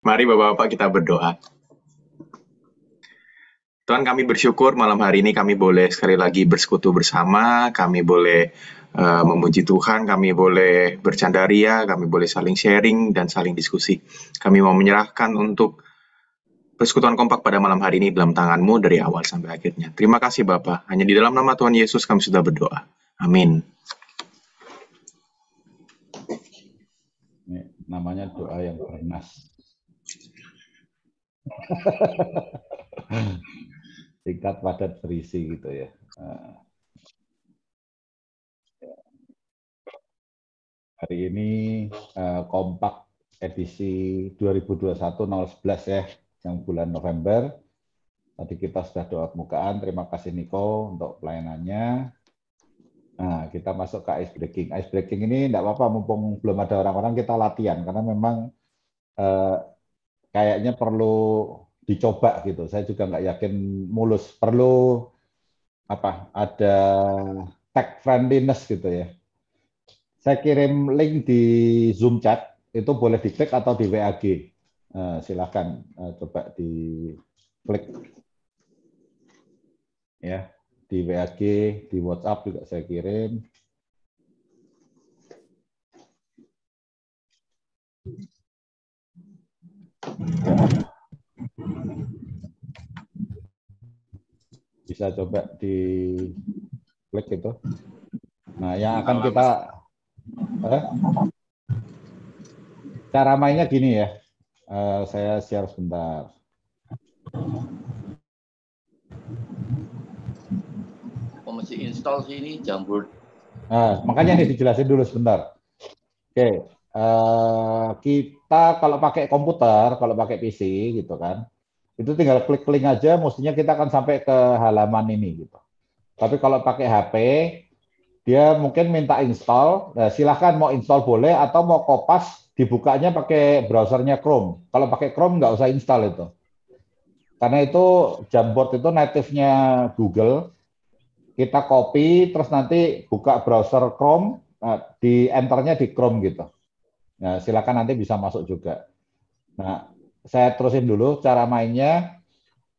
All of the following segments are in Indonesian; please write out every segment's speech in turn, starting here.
Mari Bapak-Bapak kita berdoa. Tuhan, kami bersyukur malam hari ini kami boleh sekali lagi bersekutu bersama, kami boleh memuji Tuhan, kami boleh bercandaria, kami boleh saling sharing dan saling diskusi. Kami mau menyerahkan untuk persekutuan kompak pada malam hari ini dalam tangan-Mu dari awal sampai akhirnya. Terima kasih Bapa. Hanya di dalam nama Tuhan Yesus kami sudah berdoa. Amin. Ini namanya doa yang bernas. Singkat, padat, berisi gitu ya. Hari ini kompak edisi 2021-11 ya, yang bulan November. Tadi kita sudah doa pembukaan. Terima kasih Niko untuk pelayanannya. Nah, kita masuk ke ice breaking. Ice breaking ini tidak apa-apa, mumpung belum ada orang-orang, kita latihan karena memang kayaknya perlu dicoba gitu. Saya juga nggak yakin mulus. Perlu ada tag friendliness gitu ya. Saya kirim link di Zoom chat, itu boleh diklik atau di WAG. Silakan coba diklik ya, di WAG, di WhatsApp juga saya kirim. Bisa coba diklik itu. Nah, yang akan kita cara mainnya gini ya. Saya share sebentar. Mesti install sini Jamboard. Nah, makanya ini dijelasin dulu sebentar. Oke, kita kalau pakai komputer, kalau pakai PC gitu kan, itu tinggal klik link aja, mestinya kita akan sampai ke halaman ini gitu. Tapi kalau pakai HP, dia mungkin minta install. Nah, silahkan mau install boleh, atau mau kopas dibukanya pakai browsernya Chrome. Kalau pakai Chrome nggak usah install itu, karena itu Jamboard itu native-nya Google. Kita copy, terus nanti buka browser Chrome, di enternya di Chrome gitu. Nah, silakan nanti bisa masuk juga. Nah, saya terusin dulu cara mainnya.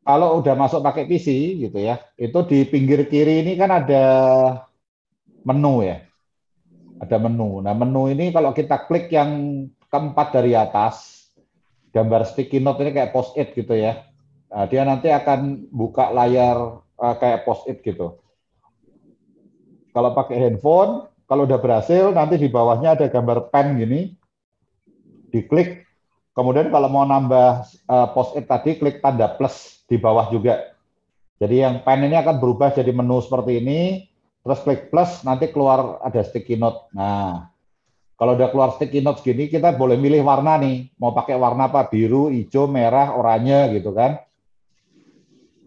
Kalau udah masuk pakai PC gitu ya, itu di pinggir kiri ini kan ada menu ya. Ada menu. Nah, menu ini kalau kita klik yang keempat dari atas, gambar sticky note ini kayak post-it gitu ya. Nah, dia nanti akan buka layar kayak post-it gitu. Kalau pakai handphone, kalau udah berhasil, nanti di bawahnya ada gambar pen gini, diklik. Kemudian kalau mau nambah post-it tadi, klik tanda plus di bawah juga. Jadi yang pen ini akan berubah jadi menu seperti ini, terus klik plus, nanti keluar ada sticky note. Nah, kalau udah keluar sticky note gini, kita boleh milih warna nih. Mau pakai warna apa? Biru, hijau, merah, oranye gitu kan.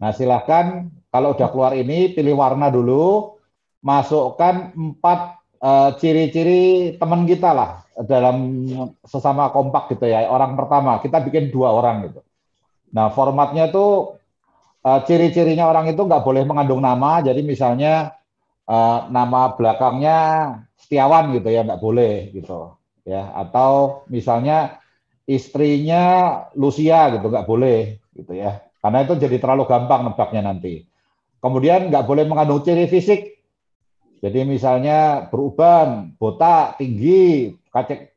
Nah, silahkan kalau udah keluar ini, pilih warna dulu, masukkan 4 ciri-ciri teman kita lah dalam sesama kompak gitu ya. Orang pertama, kita bikin 2 orang gitu. Nah, formatnya tuh ciri-cirinya orang itu nggak boleh mengandung nama. Jadi misalnya nama belakangnya Setiawan gitu ya, nggak boleh gitu ya. Atau misalnya istrinya Lucia gitu, nggak boleh gitu ya. Karena itu jadi terlalu gampang nebaknya nanti. Kemudian nggak boleh mengandung ciri fisik. Jadi misalnya beruban, botak, tinggi,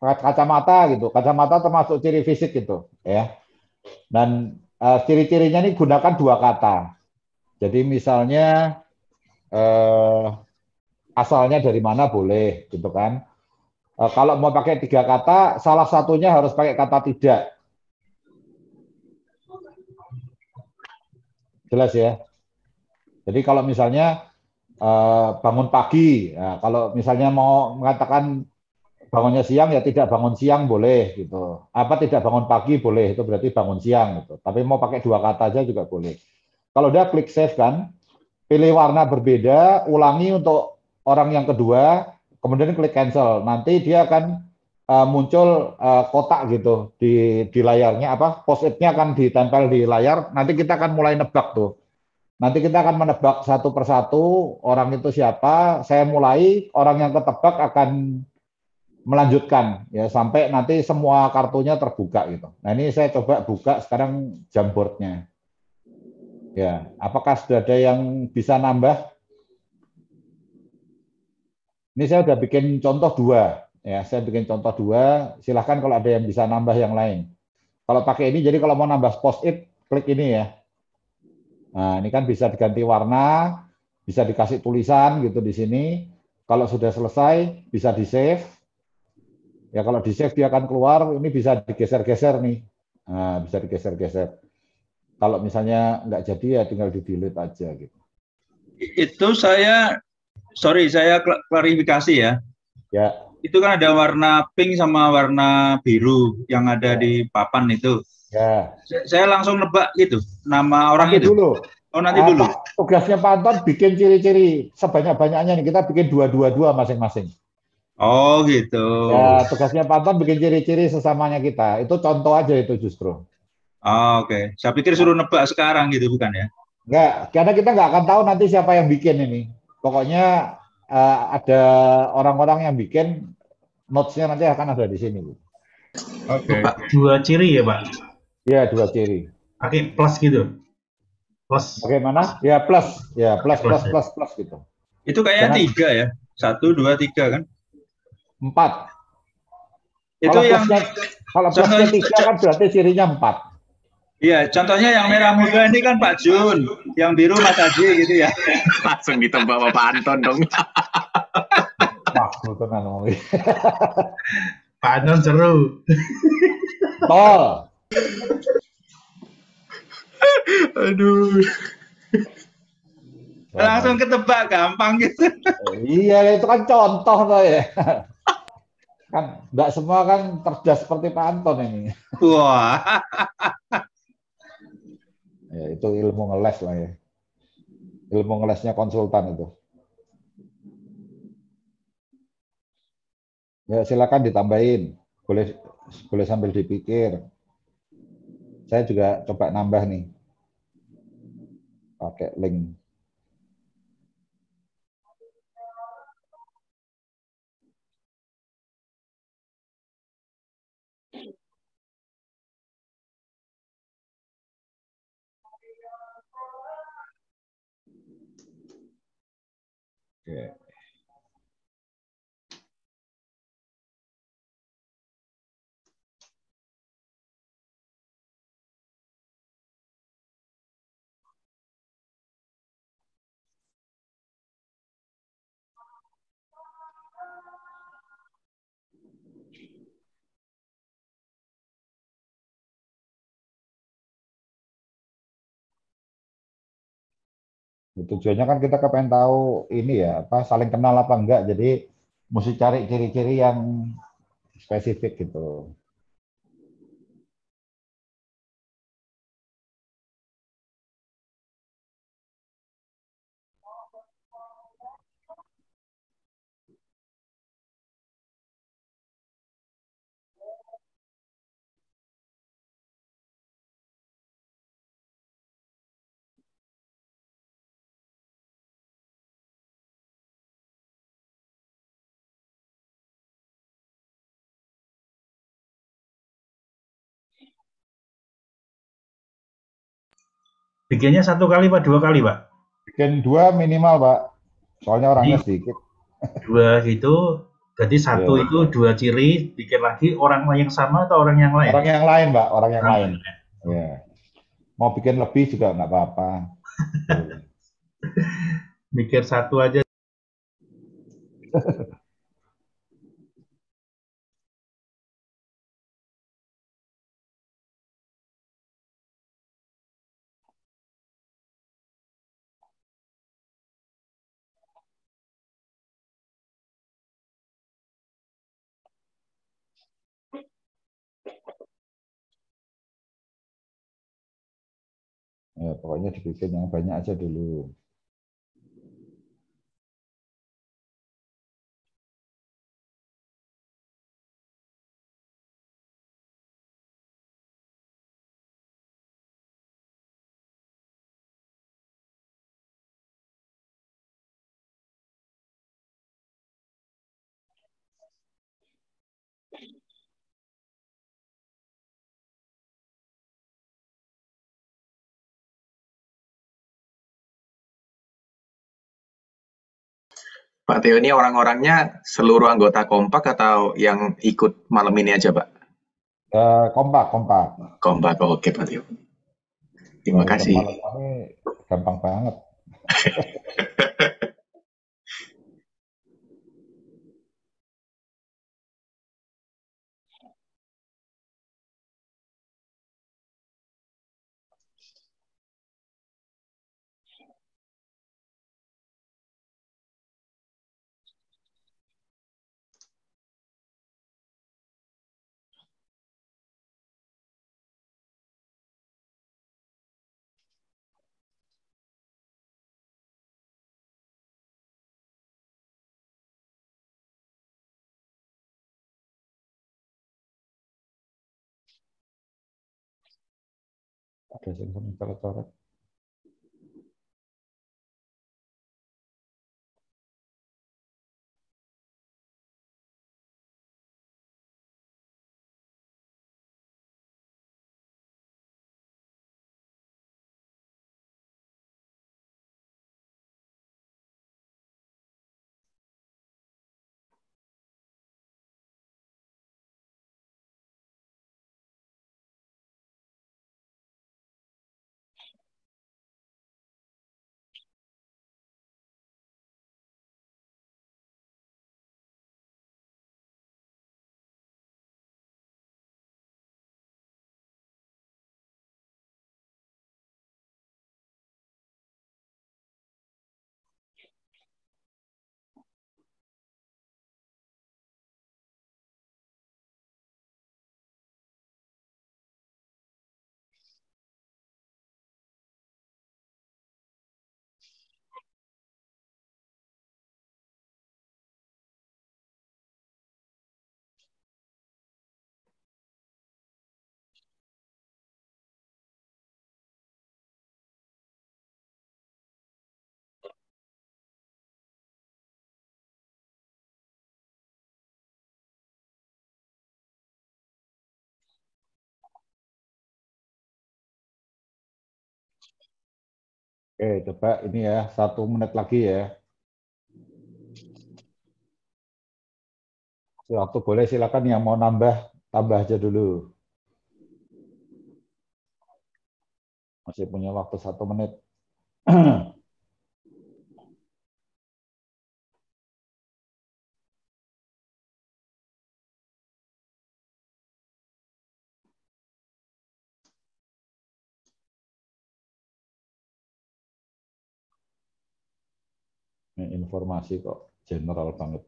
kacamata gitu. Kacamata termasuk ciri fisik gitu ya. Dan ciri-cirinya ini gunakan 2 kata. Jadi misalnya asalnya dari mana boleh gitu kan. Kalau mau pakai 3 kata, salah satunya harus pakai kata tidak. Jelas ya. Jadi kalau misalnya bangun pagi, nah, kalau misalnya mau mengatakan bangunnya siang ya tidak bangun siang boleh gitu. Apa tidak bangun pagi boleh, itu berarti bangun siang gitu. Tapi mau pakai 2 kata aja juga boleh. Kalau udah klik save kan, pilih warna berbeda, ulangi untuk orang yang kedua, kemudian klik cancel. Nanti dia akan muncul kotak gitu di layarnya, post-it-nya akan ditempel di layar. Nanti kita akan mulai nebak tuh. Nanti kita akan menebak satu persatu orang itu siapa. Saya mulai, orang yang ketebak akan melanjutkan ya sampai nanti semua kartunya terbuka gitu. Nah ini saya coba buka sekarang Jamboardnya. Ya, apakah sudah ada yang bisa nambah? Ini saya udah bikin contoh dua. Ya, saya bikin contoh dua. Silahkan kalau ada yang bisa nambah yang lain. Kalau pakai ini, jadi kalau mau nambah post-it, klik ini ya. Nah, ini kan bisa diganti warna, bisa dikasih tulisan gitu di sini. Kalau sudah selesai, bisa di-save. Ya, kalau di-save dia akan keluar, ini bisa digeser-geser nih. Nah, bisa digeser-geser. Kalau misalnya nggak jadi ya tinggal di-delete aja gitu. Itu saya klarifikasi ya. Ya. Itu kan ada warna pink sama warna biru yang ada di papan itu. Ya. Saya langsung nebak gitu nama orang Nanti itu. dulu. Oh nanti dulu. Tugasnya Pak Anton bikin ciri-ciri sebanyak-banyaknya nih. Kita bikin dua masing-masing. Oh gitu. Ya, tugasnya Pak Anton bikin ciri-ciri sesamanya kita. Itu contoh aja itu justru. Oh, oke. Saya pikir suruh nebak sekarang gitu bukan ya? Enggak, karena kita nggak akan tahu nanti siapa yang bikin ini. Pokoknya ada orang-orang yang bikin, notes-nya nanti akan ada di sini. Oke. Pak, dua ciri ya Pak? Iya, dua ciri. Pakai plus gitu? Plus. Bagaimana? Ya plus, plus gitu. Itu kayaknya Jangan, 3 ya. 1, 2, 3 kan? 4. Itu Kalau yang plusnya, kalau plusnya 3 kan berarti cirinya 4. iya, contohnya yang merah muda ini kan Pak Jun, yang biru Mas Haji gitu ya. Langsung ditebak sama Pak Anton dong. Wah, tenan ngomong. Pak Anton seru. Tol. Aduh. Langsung ketebak gampang gitu. Iya, itu kan contoh tuh ya. Kan nggak semua kan cerdas seperti Pak Anton ini. Wah. Ya, itu ilmu ngeles lah ya. Ilmu ngelesnya konsultan itu. Ya, silakan ditambahin. Boleh boleh sambil dipikir. Saya juga coba nambah nih. Pakai link. Oke. Tujuannya kan kita kepengen tahu ini ya, apa saling kenal apa enggak. Jadi mesti cari ciri-ciri yang spesifik gitu. Bikinnya 1 kali Pak, 2 kali Pak? Bikin 2 minimal, Pak. Soalnya orangnya Jadi sedikit. 2 gitu, berarti 1 Ya. itu 2 ciri, bikin lagi orang yang sama atau orang yang lain? Orang yang lain, Pak. Orang yang lain. Lain. Ya. Mau bikin lebih juga nggak apa-apa. Mikir 1 aja. Ya, pokoknya dibikin yang banyak aja dulu. Pak Teo ini orang-orangnya seluruh anggota kompak atau yang ikut malam ini aja, Pak? Kompak, kompak. Kompak, oh, oke Pak Teo. Terima Ikut kasih. malam ini gampang banget. Ada yang coret-coret. Oke, coba ini ya, 1 menit lagi ya. Waktu boleh silakan yang mau nambah, tambah aja dulu. Masih punya waktu 1 menit. Ini informasi kok general banget.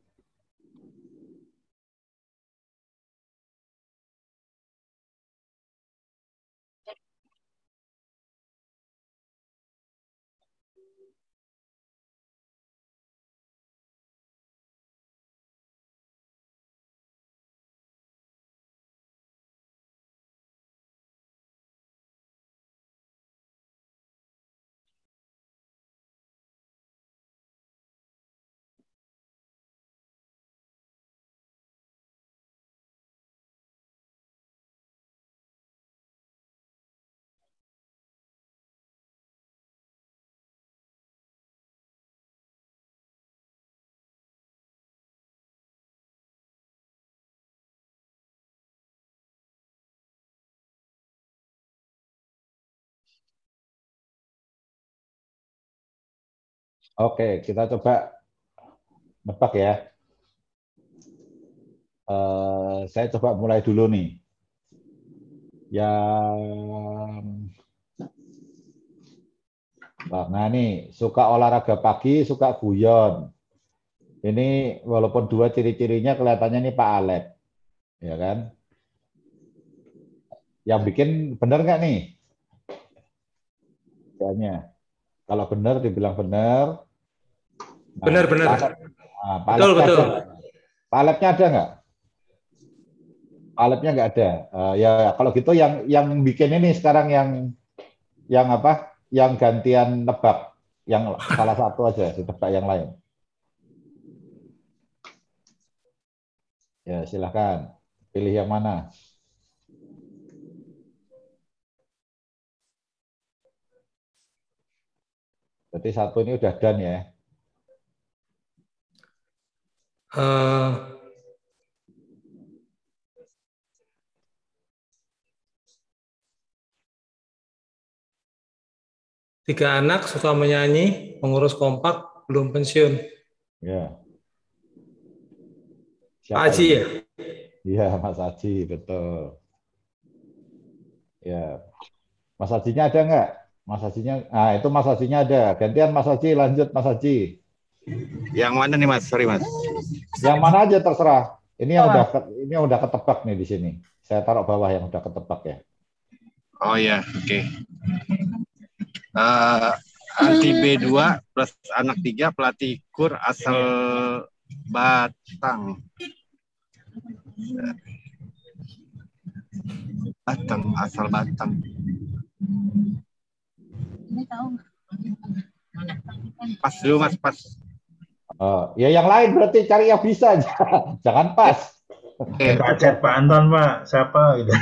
Oke, kita coba nebak ya. Saya coba mulai dulu nih. Nah nih, suka olahraga pagi, suka guyon. Ini walaupun dua ciri-cirinya kelihatannya nih Pak Alep, ya kan? Yang bikin benar nggak nih? Kayaknya. Kalau benar dibilang benar. Nah, Benar-benar. Pak Betul, Alepnya betul. ada. Pak Alepnya ada nggak? Pak Alepnya nggak ada. Ya kalau gitu yang bikin ini sekarang yang apa? Yang gantian nebak, yang salah satu aja, ditebak yang lain. Ya silakan. Pilih yang mana? Berarti satu ini udah done ya. Eh, tiga anak suka menyanyi, pengurus kompak, belum pensiun. Ya. Pak Haji ini? ya? Iya, Mas Haji, betul. Ya. Mas Hajinya ada nggak? Mas Hajinya, nah itu Mas Hajinya ada. Gantian Mas Haji, lanjut Mas Haji. Yang mana nih Mas? Sorry Mas. Yang mana aja terserah. Ini yang udah ketebak nih di sini. Saya taruh bawah yang udah ketebak ya. Oh ya, oke. Anti B2 plus anak 3 pelatih kur asal Batang. Asal Batang. Pas dulu Mas, pas. Oh, ya yang lain berarti cari yang bisa aja. Jangan pas. Pak chat Pak Anton Pak, siapa gitu.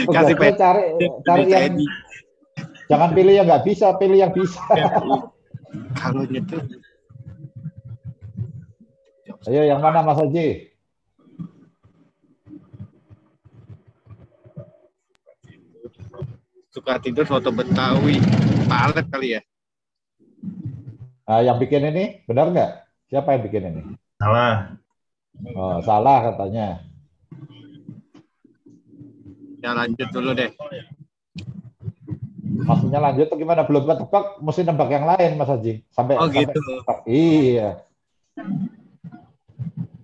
Kasih cari yang jangan pilih yang nggak bisa, pilih yang bisa. Kalau gitu. Ayo yang mana Mas Haji? Suka tidur soto Betawi. Pak Alek kali ya? Nah, yang bikin ini benar nggak? Siapa yang bikin ini? Salah. Oh, salah katanya. Ya lanjut dulu deh. Maksudnya lanjut atau gimana? Belum ketebak, mesti nebak yang lain Mas Haji. Sampai gitu. Iya.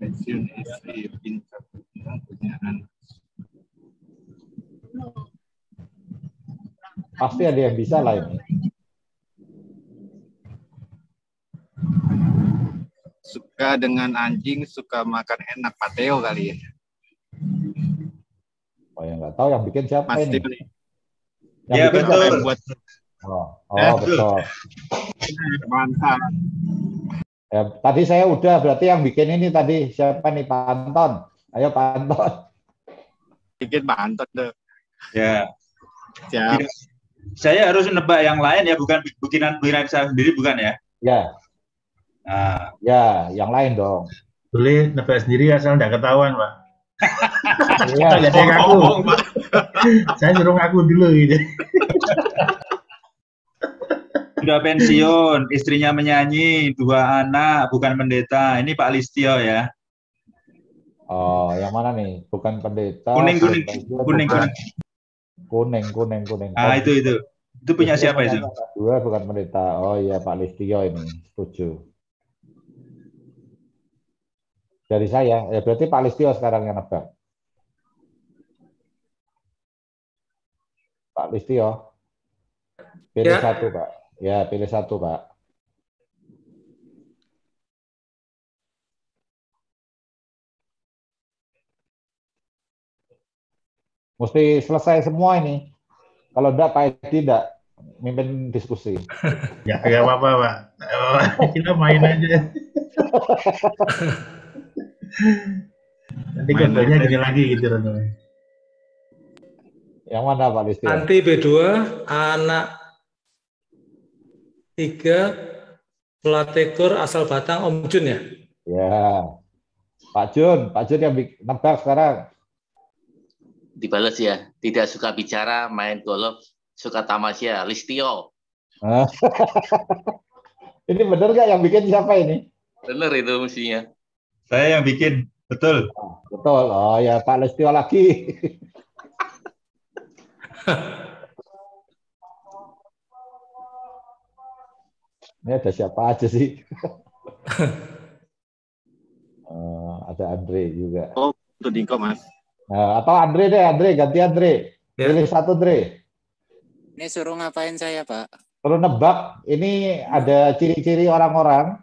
Pensiun istri pintar punya anak. Pasti ada yang bisa lah ini. Suka dengan anjing, suka makan enak. Pateo kali ya? Oh, yang nggak tahu yang bikin siapa Mas ini? Teo nih. Yang Ya, bikin betul. siapa? Buat Betul. mantap. Ya, tadi saya udah, berarti yang bikin ini tadi siapa nih? Pak Anton. Ayo Pak Anton. Bikin Pak deh. Ya. Siap. Saya harus nebak yang lain ya, bukan bikinan saya sendiri, bukan ya? Ya, Nah, ya, yang lain dong. Boleh nebak sendiri asal nggak ketahuan Pak. Iya. Nggak ada yang ngaku. Saya suruh ngaku dulu gitu. sudah pensiun, istrinya menyanyi, 2 anak, bukan pendeta. Ini Pak Listio ya. Oh, yang mana nih? Bukan pendeta. Kuning. Kuning. Ah, itu. Itu punya siapa itu? Dua bukan pendeta. Oh iya, Pak Listio ini. Setuju. Dari saya, ya berarti Pak Listio sekarang yang nebak. Pak Listio. Pilih satu, Pak. Ya, pilih satu, Pak. Mesti selesai semua ini. Kalau enggak, Pak Edi enggak mimpin diskusi. Ya, nggak apa-apa Pak. Kita main aja. Nanti gambarnya gini lagi gitu Rono. Yang mana Pak Listio? Anti B2, anak 3, pelatih kur asal Batang, Om Jun ya? Ya. Pak Jun yang nebak sekarang. Dibales ya. Tidak suka bicara, main golf, suka tamasya. Listio. Ini benar nggak yang bikin siapa ini? Bener itu mestinya. Saya yang bikin, betul. Betul. Oh ya, Pak Listio lagi. Ini ada siapa aja sih? Ada Andre juga. Oh, itu Dingko Mas. Atau Andre deh, ganti Andre. Ya. Pilih satu Andre. Ini suruh ngapain saya, Pak? Perlu nebak, ini ada ciri-ciri orang-orang.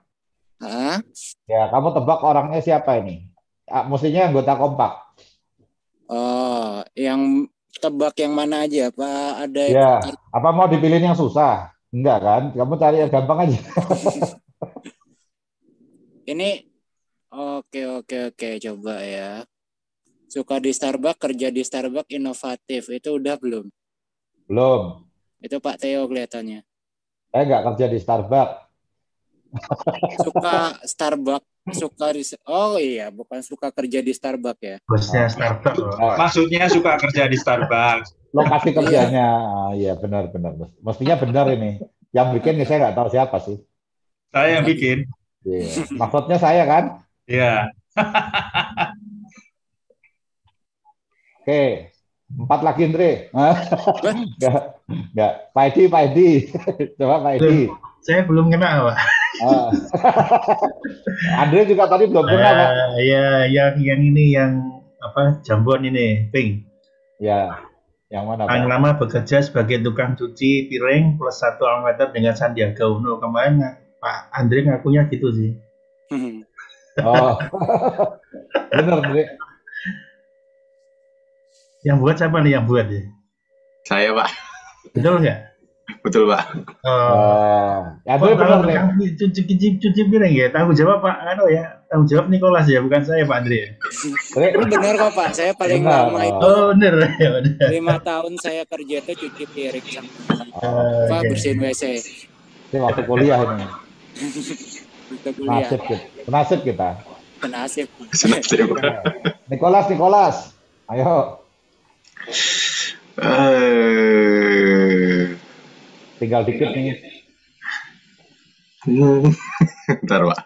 Hah? Ya, kamu tebak orangnya siapa ini? Mestinya anggota kompak. Oh, yang tebak yang mana aja, Pak? Ada Ya, apa mau dipilih yang susah? Enggak kan? Kamu cari yang gampang aja. Ini Oke, coba ya. Suka di Starbucks, kerja di Starbucks, inovatif. Itu udah belum? Belum. Itu Pak Theo kelihatannya. Saya nggak kerja di Starbucks. Suka Starbucks, oh iya, bukan suka kerja di Starbucks ya. Bosnya Starbucks loh. Maksudnya suka kerja di Starbucks. Lokasi kerjanya, iya benar. Mestinya benar ini. Yang bikin saya nggak tahu siapa sih. Saya yang bikin. Iya. Maksudnya saya kan? Iya. Oke, 4 lagi Andre. Enggak. Pak Edi. Coba Pak Edi. Saya belum kena, Pak. Andre juga tadi belum kena, Pak. Ya, yang ini, yang apa, Jambon ini, Pink. Ya, yang mana, Pak? Yang lama bekerja sebagai tukang cuci piring plus 1 almater dengan Sandiaga Uno. Kemarin Pak Andre ngakunya gitu sih. Oh, bener, Andre. Yang buat siapa nih yang buat ya? Saya, Pak. Betul nggak? Betul, Pak. Andre bener, Andre. Cuci piring ya, tanggung jawab Pak ya, tanggung jawab Nicholas ya, bukan saya Pak Andre. Ini benar kok Pak, saya paling lama itu. Oh bener ya, 5 tahun saya kerja itu cuci piring sama bersihin WC. Ini waktu kuliah ini. Waktu kuliah. Penasib kita. Penasib. Nicholas, ayo. Tinggal dikit nih. Bentar, Pak.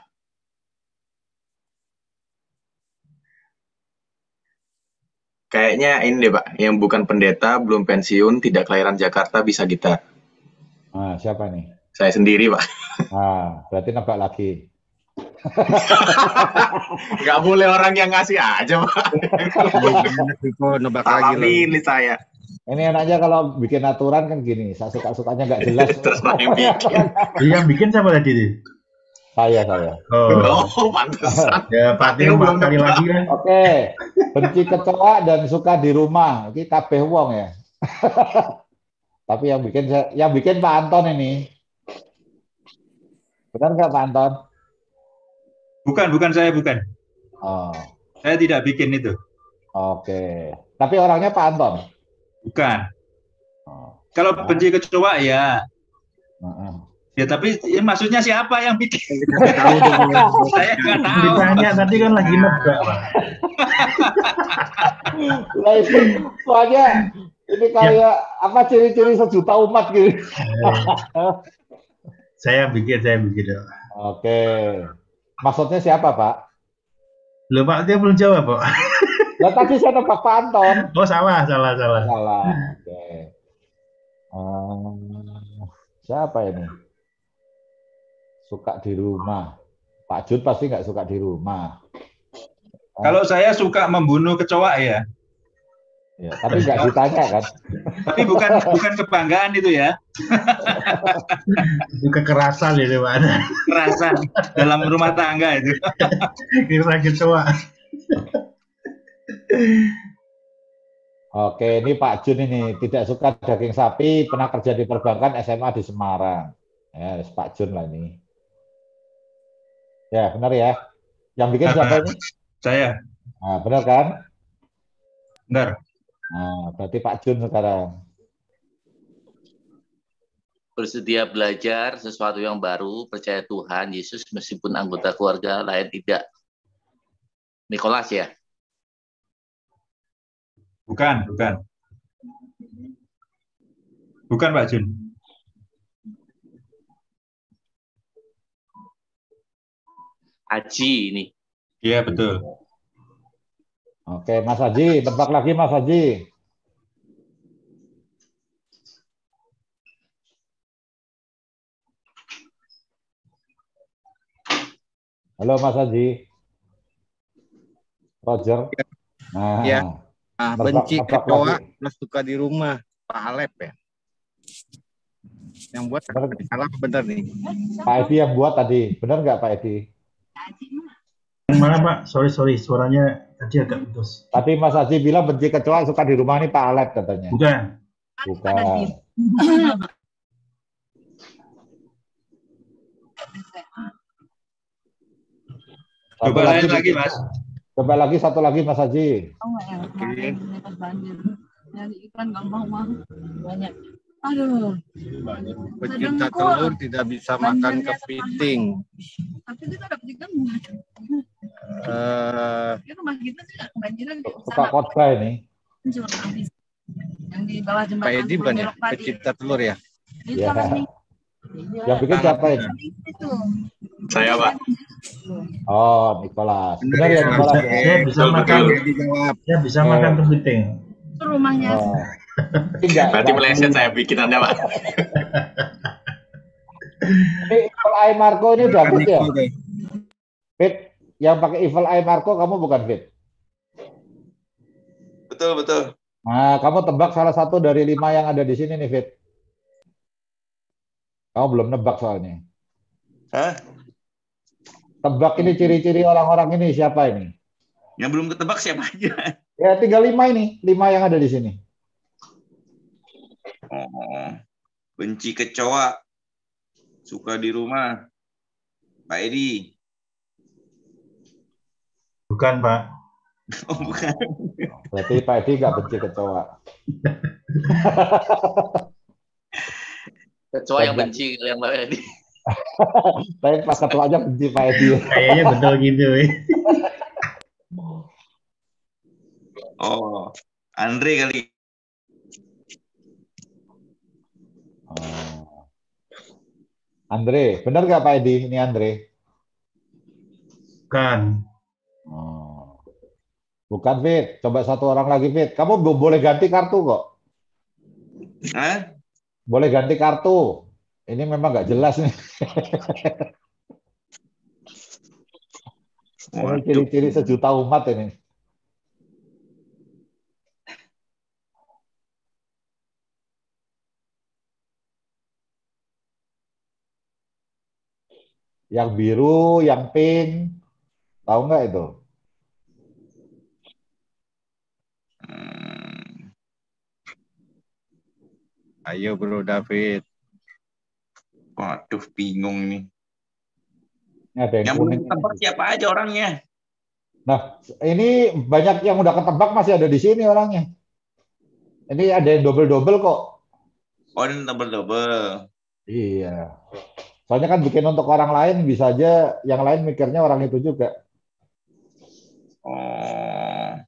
Kayaknya ini deh, Pak. Yang bukan pendeta, belum pensiun, tidak kelahiran Jakarta, bisa gitar. Nah, siapa nih? Saya sendiri, Pak. Nah, berarti nebak lagi. Nggak boleh orang yang ngasih aja, Pak. Nebak Salah lagi. pilih saya. Ini enaknya kalau bikin aturan kan gini, suka-sukanya nggak jelas. Terserah yang bikin. Yang bikin siapa tadi nih? Saya. Oh, pantesan. Ya Pak Teo belum kali lagi kan. Oke, benci kecoa dan suka di rumah. Ini kabeh wong ya. Tapi yang bikin Pak Anton ini. Benar nggak Pak Anton? Bukan saya bukan. Oh, Saya tidak bikin itu. oke. Tapi orangnya Pak Anton. Bukan. Oh, Kalau benci kecoa ya. heeh. Ya tapi maksudnya siapa yang bikin? Saya nggak tahu. Ditanya tadi kan lagi nebak Pak. Lah itu soalnya ini kayak apa ciri-ciri sejuta umat gitu. Saya bikin. Oke. Maksudnya siapa, Pak? Loh Pak Teo belum jawab Pak. Lah tadi saya nebak Pak Anton. Oh salah. Salah. Oke. Siapa ini? Suka di rumah. Pak Jun pasti nggak suka di rumah. Kalau saya suka membunuh kecoa ya. Ya, tapi nggak ditanya kan? Tapi bukan kebanggaan itu ya. Itu kekerasan itu Pak. Rasa dalam rumah tangga itu. Kira kecoa. Oke, ini Pak Jun ini tidak suka daging sapi, pernah kerja di perbankan, SMA di Semarang. Ya, Pak Jun lah ini. Ya, benar ya. Yang bikin siapa ini? Saya. Nah, benar kan? Benar. Nah, berarti Pak Jun sekarang. Bersedia belajar sesuatu yang baru, percaya Tuhan Yesus meskipun anggota keluarga lain tidak. Nicholas ya? Bukan. Bukan Pak Jun. Haji ini. Iya betul. Oke, Mas Haji, tebak lagi Mas Haji. Halo Mas Haji. Roger. Nah, Ya. Nah, benci nebak kecoa lagi. plus suka di rumah. Pak Alep ya. Yang buat salah apa benar nih? Pak Edi yang buat tadi. Benar nggak Pak Edi? Yang mana Pak? Sorry, suaranya tadi agak putus. Tapi Mas Haji bilang benci kecoa suka di rumah ini Pak Alep katanya. Bukan. Bukan. Coba lain lagi, Mas. Coba lagi satu lagi Mas Haji. Tahu nggak yang kemarin pas banjir nyari ikan gampang banget banyak. Aduh. Pecinta telur tidak bisa makan kepiting. Tapi kita dapat ikan buat. Itu Mas Gita sih nggak kebanjiran di Suka khotbah ini. Cuma habis. Yang di bawah jembatan. Pak Edi banyak pecinta telur ya. Ya. Yang bikin siapa ini? Saya, Pak. Oh, Nicholas. Benar ya Nicholas. Saya bisa makan. Saya bisa makan kepiting. Itu rumahnya. Oh. Berarti meleset saya bikinannya, Pak. Ini Evil Eye Marco ini udah fit ya? Fit, yang pakai Evil Eye Marco kamu bukan Fit? Betul. Nah, kamu tebak salah satu dari 5 yang ada di sini nih, Fit. Kamu belum nebak soalnya. Hah? Tebak ini ciri-ciri orang-orang ini siapa ini? Yang belum ketebak siapa aja? Ya, tinggal 5 ini. 5 yang ada di sini. Oh, benci kecoa. Suka di rumah. Pak Edi. Bukan, Pak. Oh, bukan. Berarti Pak Edi nggak benci kecoa. Kecoa yang benci yang Pak Edi. Tapi pas ketuanya benci Pak Edi. Kayaknya betul gitu. Oh, Andre kali. Oh. Andre, benar nggak Pak Edi? Ini Andre. Bukan. Oh. Bukan Fit. Coba satu orang lagi Fit. Kamu boleh ganti kartu kok. Hah? Boleh ganti kartu. Ini memang nggak jelas nih. Ini ciri-ciri sejuta umat ini. Yang biru, yang pink, tahu nggak itu? Ayo Bro David. Waduh, bingung nih. Ada Yang kuning. belum ketebak siapa aja orangnya? Nah, ini banyak yang udah ketebak masih ada di sini orangnya. Ini ada yang double-double kok. Oh, ini double-double. Iya. Soalnya kan bikin untuk orang lain, bisa aja yang lain mikirnya orang itu juga. Oh.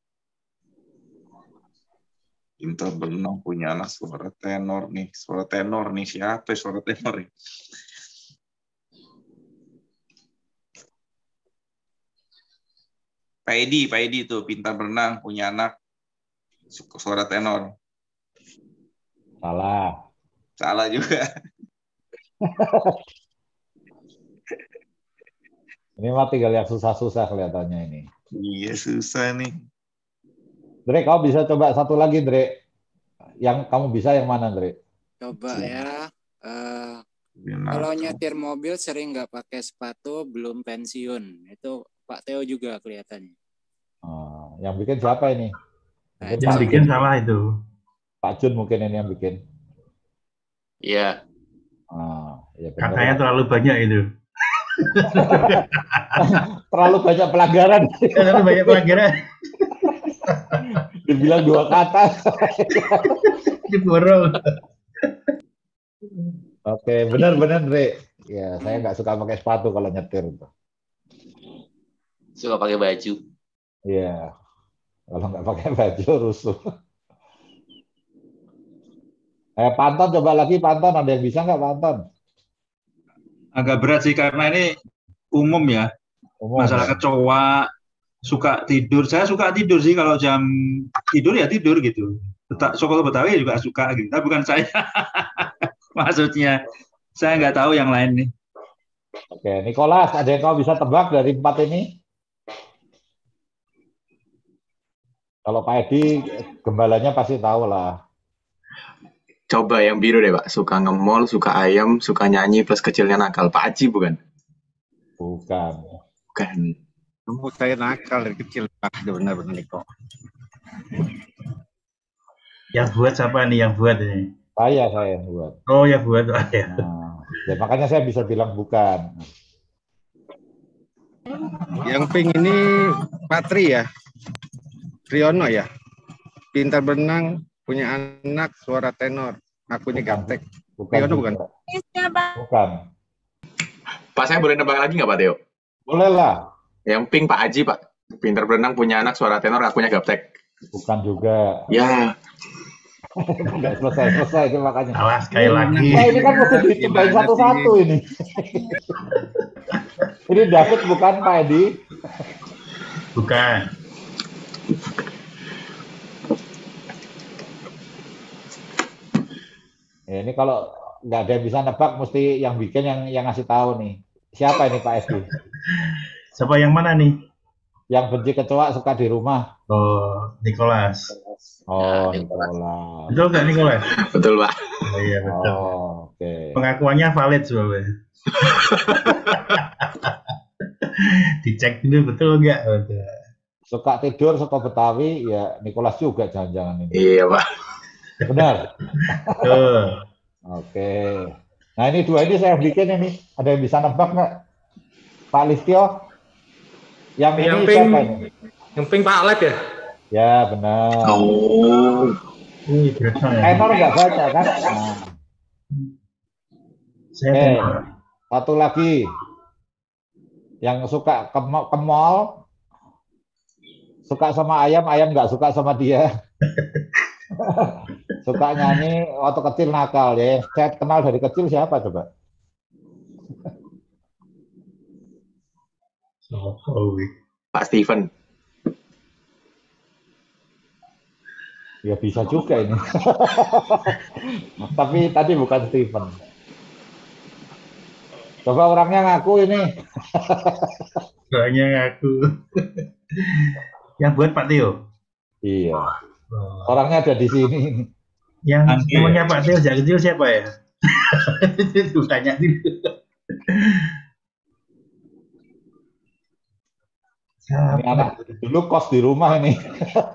Pintar berenang punya anak suara tenor nih. Suara tenor nih. Siapa suara tenor nih? Pak Edi tuh pintar berenang punya anak suara tenor. Salah. Salah juga. Ini mah tinggal yang susah-susah kelihatannya ini. Iya, susah nih. Dre, kamu bisa coba satu lagi, Dre. Yang kamu bisa yang mana, Dre? Coba ya. Kalau nyetir mobil sering nggak pakai sepatu, belum pensiun. Itu Pak Theo juga kelihatannya. Yang bikin siapa ini? Mungkin Yang Pak bikin Jun. salah itu. Pak Jun mungkin ini yang bikin. Iya. Ya benar. Katanya terlalu banyak itu. Terlalu banyak pelanggaran. Terlalu banyak pelanggaran. Dibilang 2 kata. Diborong. Oke, benar-benar, Dre. Ya, saya nggak suka pakai sepatu kalau nyetir. Suka pakai baju. Iya. Kalau nggak pakai baju, rusuh. Panton, coba lagi Panton. Ada yang bisa nggak Panton? Agak berat sih karena ini umum ya. Masalah kecoa, suka tidur. Saya suka tidur sih kalau jam tidur ya tidur gitu. Sokoto Betawi juga suka gitu. Tapi bukan saya. Maksudnya saya nggak tahu yang lain nih. Oke, Nicholas, ada yang kau bisa tebak dari 4 ini? Kalau Pak Edi, gembalanya pasti tahu lah. Coba yang biru deh, Pak. Suka nge-mall, suka ayam, suka nyanyi, plus kecilnya nakal. Pak Aji bukan? Bukan. Bukan. Kamu saya nakal dari kecil, Pak. Benar-benar Niko. Yang buat siapa nih yang buat ini? Saya yang buat. Oh, yang buat. Ya. Ya, makanya saya bisa bilang bukan. Yang pink ini Patri ya, Triono ya. Pintar berenang, punya anak, suara tenor. Akunya gaptek. Triono bukan? Bukan. Pak, saya boleh nebak lagi nggak Pak Teo? Boleh lah. Yang pink Pak Aji, Pak. Pintar berenang, punya anak, suara tenor, akunya gaptek. Bukan juga. Ya. Nggak selesai itu makanya. Alah, sekali lagi. Nah, ini kan mesti dicobain satu-satu ini. Ini David bukan Pak Edi? Bukan. Ya, ini kalau nggak ada yang bisa nebak, mesti yang bikin yang ngasih tahu nih. Siapa ini Pak Edi? Siapa yang mana nih? Yang benci kecoa suka di rumah. Oh, Nicholas. Oh, Nicholas. Betul nggak Nicholas? Betul, Pak. Oh, iya, betul. Oh, oke. Pengakuannya valid sebenarnya. Dicek dulu betul nggak? Suka tidur, suka Betawi, ya Nicholas juga jangan-jangan ini. Iya, Pak. Benar. Betul. Oke. Nah, ini dua ini saya bikin ini. Ada yang bisa nebak nggak? Pak Listio? Yang ini pink, siapa ini? Yang pink Pak Alek ya? Ya, benar. Oh. Tenor nggak baca kan? Nah. Oke. Satu lagi. Yang suka ke mall, suka sama ayam nggak suka sama dia. Suka nyanyi waktu kecil nakal ya. Saya kenal dari kecil siapa coba? Pak Steven. Ya bisa juga ini. Tapi tadi bukan Steven. Coba orangnya ngaku ini. Orangnya ngaku. Yang buat Pak Teo? Iya. Orangnya ada di sini. Yang namanya Pak Teo sejak kecil siapa ya? Itu tanya dulu. Ini anak dulu kos di rumah ini.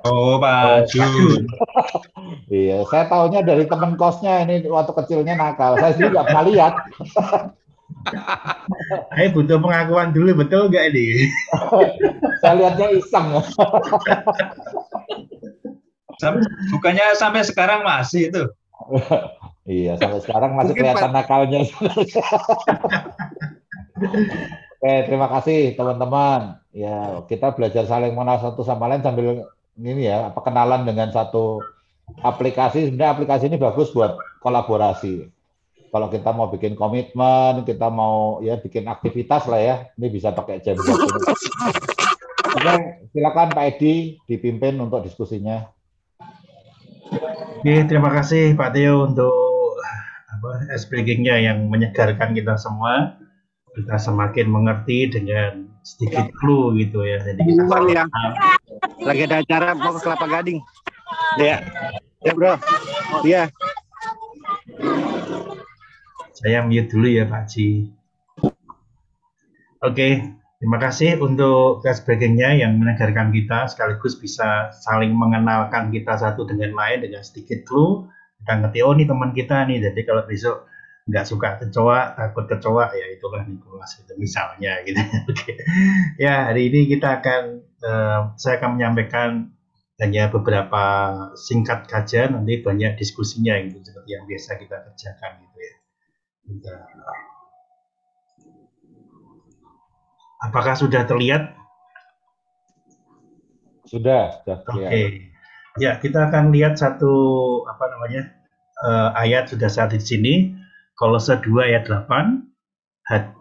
Oh, Pak Jun. Iya, saya tahunya dari teman kosnya ini waktu kecilnya nakal. Saya sendiri nggak pernah lihat. Saya butuh pengakuan dulu, betul nggak ini? Saya lihatnya iseng. Bukannya sampai sekarang masih itu? Iya, sampai sekarang masih kelihatan nakalnya. Oke, terima kasih teman-teman. Ya, kita belajar saling mengenal satu sama lain sambil ini ya, kenalan dengan satu aplikasi. Sebenarnya aplikasi ini bagus buat kolaborasi. Kalau kita mau bikin komitmen, kita mau ya bikin aktivitas lah ya, ini bisa pakai jam. Oke, silakan Pak Edi dipimpin untuk diskusinya. Oke, terima kasih Pak Teo untuk speaking-nya yang menyegarkan kita semua. Kita semakin mengerti dengan sedikit clue gitu ya. Jadi kita ya. Lagi ada acara mau ke Kelapa Gading. Ya. Ya, Bro. Iya. Saya mute dulu ya Pak Ji. Oke, terima kasih untuk speaking-nya yang menyegarkan kita sekaligus bisa saling mengenalkan kita satu dengan lain dengan sedikit clue. Kita ngerti, oh ini teman kita nih. Jadi kalau besok nggak suka kecoa, takut kecoa, ya itulah Nicholas itu misalnya gitu. Ya, hari ini kita akan saya akan menyampaikan hanya beberapa singkat saja, nanti banyak diskusinya gitu seperti yang biasa kita kerjakan gitu ya. Apakah sudah terlihat? Sudah terlihat. Oke. Ya, kita akan lihat satu ayat sudah saat di sini. Kolose 2 ayat 8,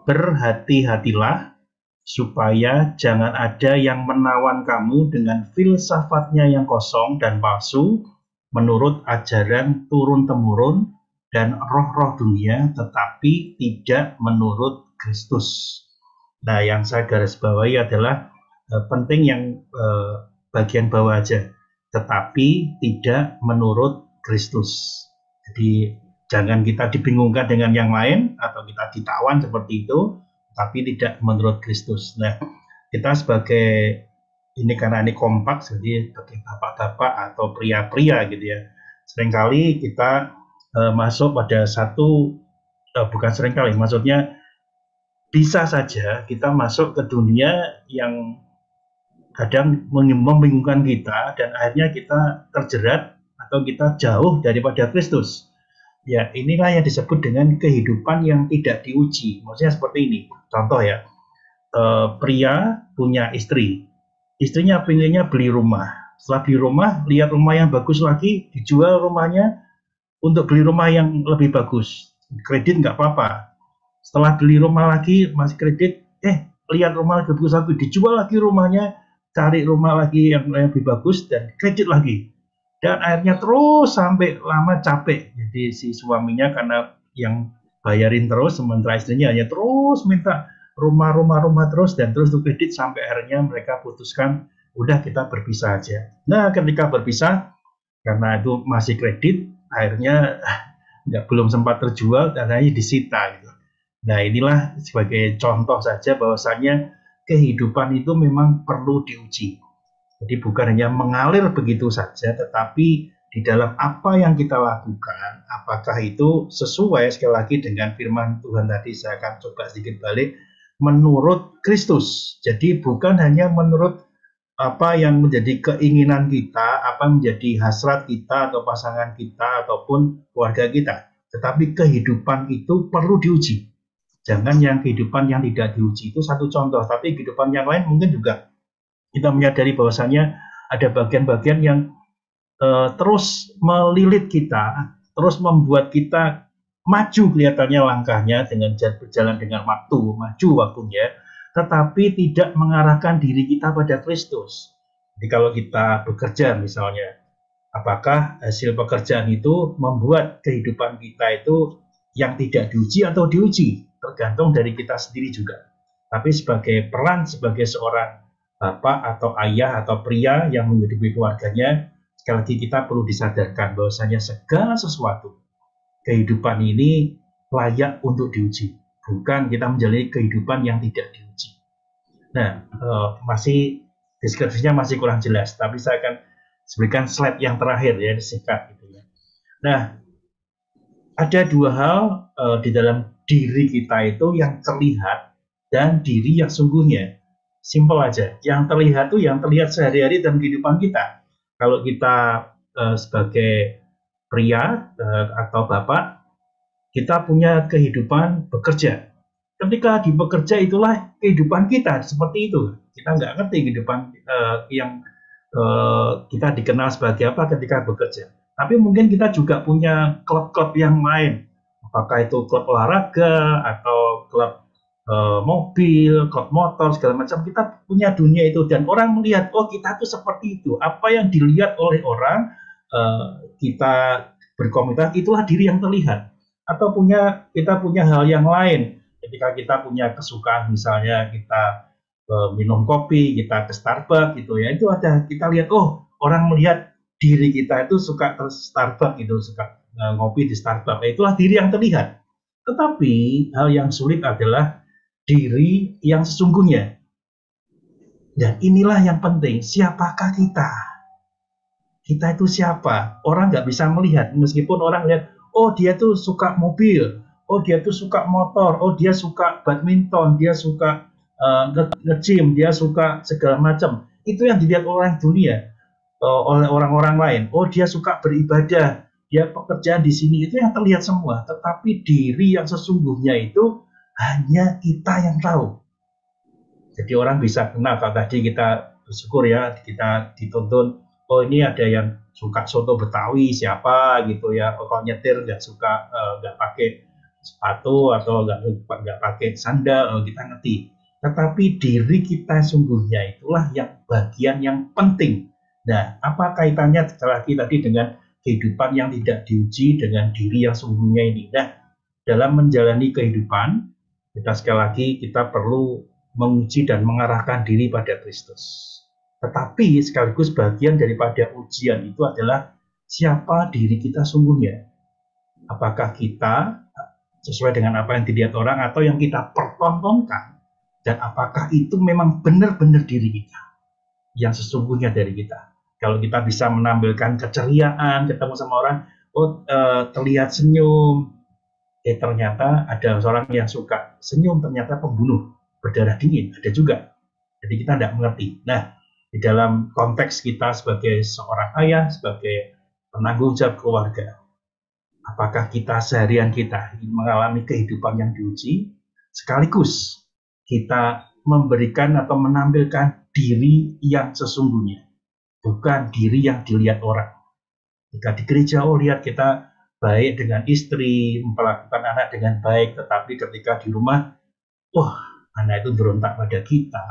berhati-hatilah supaya jangan ada yang menawan kamu dengan filsafatnya yang kosong dan palsu menurut ajaran turun-temurun dan roh-roh dunia, tetapi tidak menurut Kristus. Nah, yang saya garis bawahi adalah penting yang bagian bawah aja, tetapi tidak menurut Kristus. Jadi jangan kita dibingungkan dengan yang lain atau kita ditawan seperti itu, tapi tidak menurut Kristus. Nah, kita sebagai ini karena ini kompak, jadi sebagai bapak-bapak atau pria-pria gitu ya, seringkali kita masuk pada satu, bukan seringkali, maksudnya bisa saja kita masuk ke dunia yang kadang membingungkan kita dan akhirnya kita terjerat atau kita jauh daripada Kristus. Ya, inilah yang disebut dengan kehidupan yang tidak diuji. Maksudnya seperti ini. Contoh ya, pria punya istri. Istrinya pinginnya beli rumah. Setelah beli rumah, lihat rumah yang bagus lagi, dijual rumahnya untuk beli rumah yang lebih bagus. Kredit nggak apa-apa. Setelah beli rumah lagi, masih kredit, lihat rumah lebih bagus lagi, dijual lagi rumahnya, cari rumah lagi yang lebih bagus, dan kredit lagi. Dan akhirnya terus sampai lama capek. Jadi si suaminya karena yang bayarin terus, sementara istrinya hanya terus minta rumah terus, dan terus tuh kredit, sampai akhirnya mereka putuskan, udah kita berpisah aja. Nah, ketika berpisah, karena itu masih kredit, akhirnya belum sempat terjual, dan akhirnya disita gitu. Nah, inilah sebagai contoh saja bahwasanya kehidupan itu memang perlu diuji. Jadi bukan hanya mengalir begitu saja, tetapi di dalam apa yang kita lakukan, apakah itu sesuai sekali lagi dengan firman Tuhan tadi, saya akan coba sedikit balik, menurut Kristus. Jadi bukan hanya menurut apa yang menjadi keinginan kita, apa yang menjadi hasrat kita atau pasangan kita ataupun keluarga kita, tetapi kehidupan itu perlu diuji. Jangan yang kehidupan yang tidak diuji, itu satu contoh, tapi kehidupan yang lain mungkin juga kita menyadari bahwasanya ada bagian-bagian yang terus melilit kita, terus membuat kita maju kelihatannya langkahnya dengan berjalan dengan waktu, maju waktunya, tetapi tidak mengarahkan diri kita pada Kristus. Jadi kalau kita bekerja misalnya, apakah hasil pekerjaan itu membuat kehidupan kita itu yang tidak diuji atau diuji? Tergantung dari kita sendiri juga. Tapi sebagai peran sebagai seorang bapak atau ayah atau pria yang menghidupi keluarganya, sekali lagi kita perlu disadarkan bahwasanya segala sesuatu kehidupan ini layak untuk diuji, bukan kita menjalani kehidupan yang tidak diuji. Nah, masih deskripsinya masih kurang jelas, tapi saya akan berikan slide yang terakhir ya, singkat gitu ya. Nah, ada dua hal di dalam diri kita itu yang terlihat dan diri yang sungguhnya. Simpel aja, yang terlihat itu yang terlihat sehari-hari dalam kehidupan kita. Kalau kita sebagai pria atau bapak, kita punya kehidupan bekerja. Ketika di bekerja itulah kehidupan kita, seperti itu. Kita nggak ngerti kehidupan yang kita dikenal sebagai apa ketika bekerja. Tapi mungkin kita juga punya klub-klub yang lain. Apakah itu klub olahraga atau klub mobil, klub motor, segala macam. Kita punya dunia itu dan orang melihat, oh kita tuh seperti itu. Apa yang dilihat oleh orang, kita berkomentar, itulah diri yang terlihat. Atau kita punya hal yang lain. Ketika kita punya kesukaan, misalnya kita minum kopi, kita ke Starbucks gitu ya, itu ada kita lihat, oh orang melihat diri kita itu suka ke Starbucks gitu, suka ngopi di Starbucks. Itulah diri yang terlihat. Tetapi hal yang sulit adalah diri yang sesungguhnya. Dan inilah yang penting, siapakah kita? Kita itu siapa? Orang nggak bisa melihat, meskipun orang lihat, oh dia tuh suka mobil, oh dia tuh suka motor, oh dia suka badminton, dia suka nge-gym, dia suka segala macam. Itu yang dilihat orang dunia, oleh orang-orang lain. Oh dia suka beribadah, dia pekerjaan di sini, itu yang terlihat semua. Tetapi diri yang sesungguhnya itu hanya kita yang tahu. Jadi orang bisa kenal, kalau tadi kita bersyukur ya, kita ditonton, oh ini ada yang suka soto Betawi siapa gitu ya, kalau nyetir nggak suka nggak pakai sepatu atau nggak pakai sandal, kita ngerti. Tetapi diri kita sungguhnya itulah yang bagian yang penting. Nah, apa kaitannya sekali lagi tadi dengan kehidupan yang tidak diuji dengan diri yang sungguhnya ini? Nah, dalam menjalani kehidupan, kita sekali lagi kita perlu menguji dan mengarahkan diri pada Kristus. Tetapi sekaligus bagian daripada ujian itu adalah siapa diri kita sungguhnya. Apakah kita sesuai dengan apa yang dilihat orang atau yang kita pertontonkan, dan apakah itu memang benar-benar diri kita yang sesungguhnya dari kita. Kalau kita bisa menampilkan keceriaan, ketemu sama orang, oh terlihat senyum, Ternyata ada seorang yang suka senyum, ternyata pembunuh berdarah dingin, ada juga. Jadi kita tidak mengerti. Nah, di dalam konteks kita sebagai seorang ayah, sebagai penanggung jawab keluarga, apakah kita seharian kita mengalami kehidupan yang diuji, sekaligus kita memberikan atau menampilkan diri yang sesungguhnya, bukan diri yang dilihat orang. Jika di gereja, lihat kita baik dengan istri, memperlakukan anak dengan baik, tetapi ketika di rumah, wah, anak itu berontak pada kita,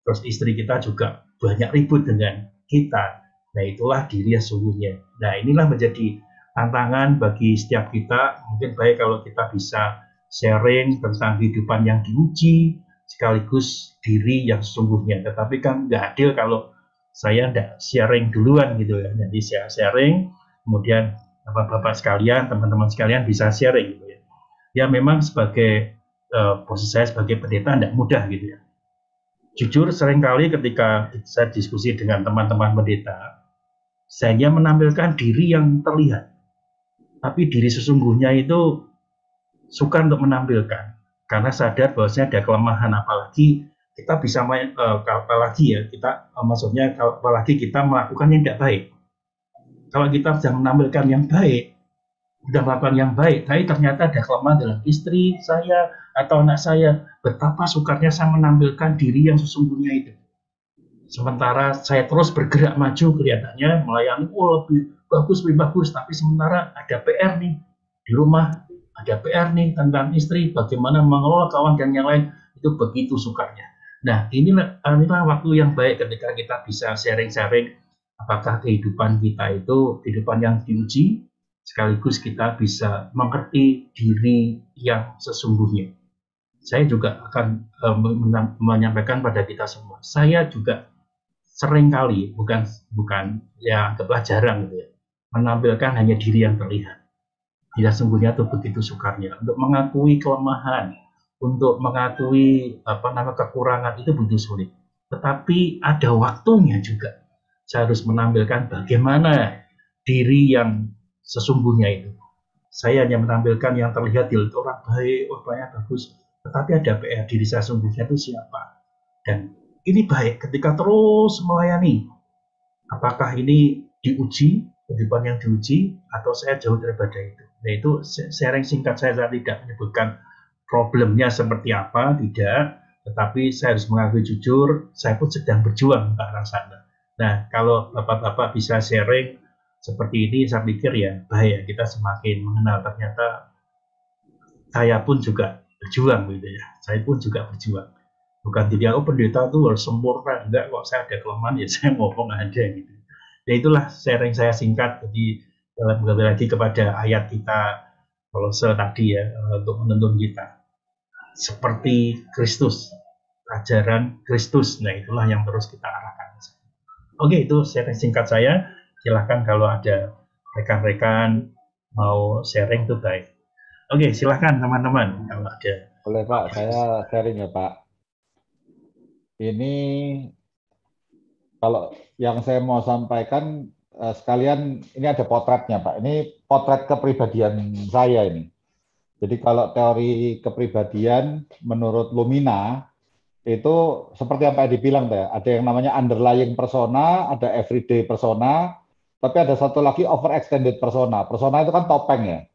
terus istri kita juga banyak ribut dengan kita. Nah, itulah diri yang sesungguhnya. Nah, inilah menjadi tantangan bagi setiap kita. Mungkin baik kalau kita bisa sharing tentang kehidupan yang diuji, sekaligus diri yang sesungguhnya. Tetapi kan nggak adil kalau saya nggak sharing duluan gitu ya. Jadi saya sharing, kemudian Bapak-bapak sekalian, teman-teman sekalian bisa sharing gitu ya. Ya memang sebagai posisi saya sebagai pendeta tidak mudah gitu ya. Jujur seringkali ketika saya diskusi dengan teman-teman pendeta, saya menampilkan diri yang terlihat. Tapi diri sesungguhnya itu suka untuk menampilkan. Karena sadar bahwasanya ada kelemahan, apalagi kita bisa apalagi ya, apalagi kita melakukan yang tidak baik. Kalau kita sudah menampilkan yang baik, sudah melakukan yang baik, tapi ternyata ada kelemahan dalam istri saya atau anak saya, betapa sukarnya saya menampilkan diri yang sesungguhnya itu. Sementara saya terus bergerak maju, kelihatannya melayani, lebih bagus, tapi sementara ada PR nih di rumah, ada PR nih tentang istri, bagaimana mengelola kawan dan yang lain, itu begitu sukarnya. Nah, inilah waktu yang baik ketika kita bisa sharing-sharing apakah kehidupan kita itu kehidupan yang diuji, sekaligus kita bisa mengerti diri yang sesungguhnya. Saya juga akan menyampaikan pada kita semua. Saya juga seringkali, bukan ya anggaplah jarang gitu ya, menampilkan hanya diri yang terlihat. Tidak sesungguhnya itu begitu sukarnya. Untuk mengakui kelemahan, untuk mengakui kekurangan itu begitu sulit. Tetapi ada waktunya juga. Saya harus menampilkan bagaimana diri yang sesungguhnya itu. Saya hanya menampilkan yang terlihat di orang baik, banyak bagus. Tetapi ada PR diri saya sesungguhnya itu siapa. Dan ini baik ketika terus melayani. Apakah ini diuji, kehidupan yang diuji, atau saya jauh daripada itu. Nah itu sharing singkat saya tidak menyebutkan problemnya seperti apa, tidak. Tetapi saya harus mengakui jujur, saya pun sedang berjuang ke arah sana. Nah, kalau bapak-bapak bisa sharing seperti ini, saya pikir ya bahaya, kita semakin mengenal ternyata saya pun juga berjuang gitu ya. Saya pun juga berjuang. Bukan tidak, pendeta itu harus sempurna, enggak kok, saya ada kelemahan ya saya ngomong aja gitu. Ya itulah sharing saya singkat. Jadi kembali lagi kepada ayat kita Kolose tadi ya, untuk menuntun kita seperti Kristus, ajaran Kristus. Nah itulah yang terus kita arahkan. Oke, itu sharing singkat saya. Silahkan kalau ada rekan-rekan mau sharing itu baik. Oke, silahkan teman-teman kalau ada. Boleh Pak, saya sharing ya Pak. Ini kalau yang saya mau sampaikan sekalian, ini ada potretnya Pak. Ini potret kepribadian saya ini. Jadi kalau teori kepribadian menurut Lumina, itu seperti apa yang dibilang ya, ada yang namanya underlying persona, ada everyday persona, tapi ada satu lagi overextended persona. Persona itu kan topeng ya.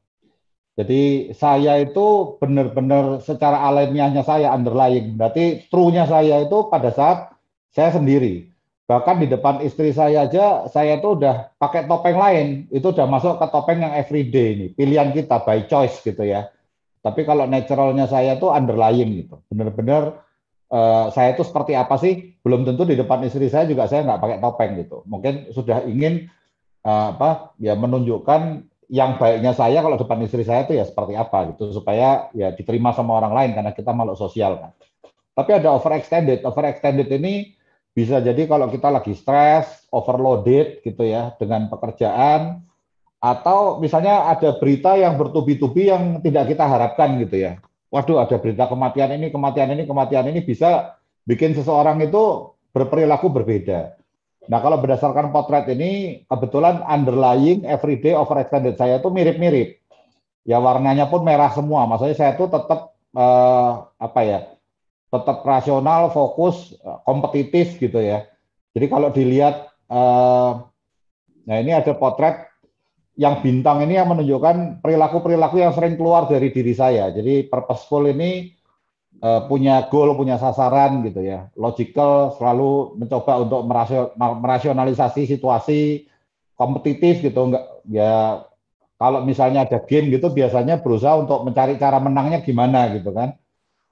Jadi saya itu benar-benar secara alamiahnya saya underlying. Berarti true-nya saya itu pada saat saya sendiri. Bahkan di depan istri saya aja, saya itu udah pakai topeng lain. Itu udah masuk ke topeng yang everyday ini. Pilihan kita by choice gitu ya. Tapi kalau naturalnya saya itu underlying gitu. Benar-benar saya itu seperti apa sih? Belum tentu di depan istri saya juga saya nggak pakai topeng gitu. Mungkin sudah ingin menunjukkan yang baiknya saya kalau depan istri saya itu ya seperti apa gitu, supaya ya diterima sama orang lain karena kita makhluk sosial kan. Tapi ada overextended. Overextended ini bisa jadi kalau kita lagi stres, overloaded gitu ya dengan pekerjaan, atau misalnya ada berita yang bertubi-tubi yang tidak kita harapkan gitu ya. Waduh, ada berita kematian ini bisa bikin seseorang itu berperilaku berbeda. Nah, kalau berdasarkan potret ini, kebetulan underlying, everyday, overextended saya itu mirip-mirip. ya warnanya pun merah semua. Maksudnya saya tuh tetap tetap rasional, fokus, kompetitif gitu ya. Jadi kalau dilihat, nah ini ada potret yang bintang ini yang menunjukkan perilaku-perilaku yang sering keluar dari diri saya. Jadi purposeful ini punya goal, punya sasaran gitu ya. Logical, selalu mencoba untuk merasionalisasi situasi, kompetitif gitu. Enggak ya, kalau misalnya ada game gitu biasanya berusaha untuk mencari cara menangnya gimana gitu kan.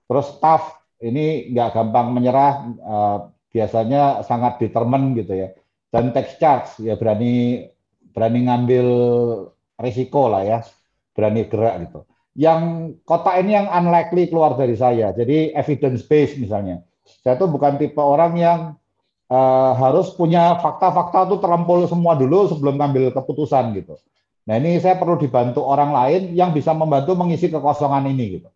Terus tough, ini nggak gampang menyerah, biasanya sangat determined gitu ya. Dan take charge, ya berani ngambil risiko lah ya, berani gerak gitu. Yang kotak ini yang unlikely keluar dari saya, jadi evidence based misalnya. Saya tuh bukan tipe orang yang harus punya fakta-fakta tuh terlampau semua dulu sebelum ngambil keputusan gitu. Nah ini saya perlu dibantu orang lain yang bisa membantu mengisi kekosongan ini gitu.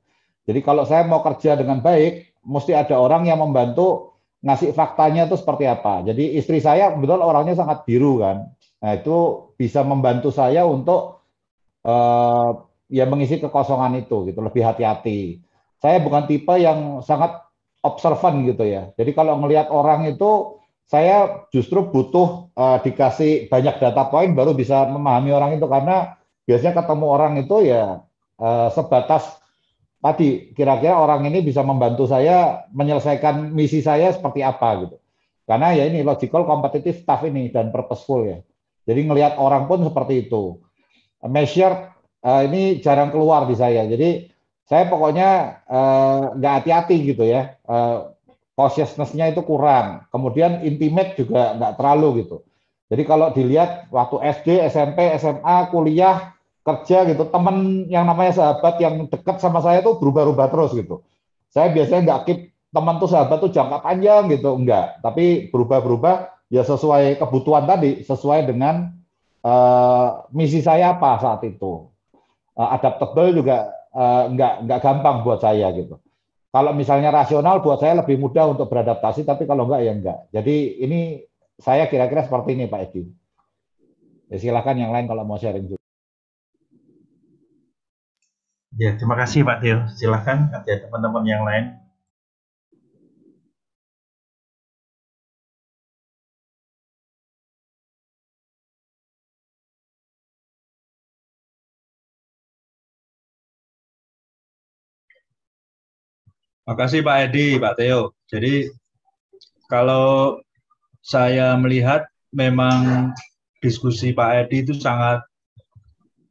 Jadi kalau saya mau kerja dengan baik, mesti ada orang yang membantu ngasih faktanya itu seperti apa. Jadi istri saya kebetulan orangnya sangat biru kan. Nah itu bisa membantu saya untuk ya mengisi kekosongan itu gitu, lebih hati-hati. Saya bukan tipe yang sangat observan gitu ya. Jadi kalau ngelihat orang itu saya justru butuh dikasih banyak data point baru bisa memahami orang itu, karena biasanya ketemu orang itu ya sebatas tadi kira-kira orang ini bisa membantu saya menyelesaikan misi saya seperti apa gitu. Karena ya ini logical, kompetitif, tough ini dan purposeful ya. Jadi ngelihat orang pun seperti itu. Measure ini jarang keluar di saya. Jadi saya pokoknya nggak hati-hati gitu ya. Cautiousness-nya itu kurang. Kemudian intimate juga nggak terlalu gitu. Jadi kalau dilihat waktu SD, SMP, SMA, kuliah, kerja gitu, teman yang namanya sahabat yang dekat sama saya tuh berubah-ubah terus gitu. Saya biasanya nggak keep teman tuh sahabat tuh jangka panjang gitu, enggak. Tapi berubah-berubah ya sesuai kebutuhan tadi, sesuai dengan misi saya apa saat itu. Adaptable juga nggak gampang buat saya gitu. Kalau misalnya rasional buat saya lebih mudah untuk beradaptasi, tapi kalau enggak ya enggak. Jadi ini saya kira-kira seperti ini Pak Edi. Ya, silakan yang lain kalau mau sharing juga. Ya, terima kasih Pak Teo. Silakan ada teman-teman yang lain. Makasih Pak Edi, Pak Teo. Jadi kalau saya melihat memang diskusi Pak Edi itu sangat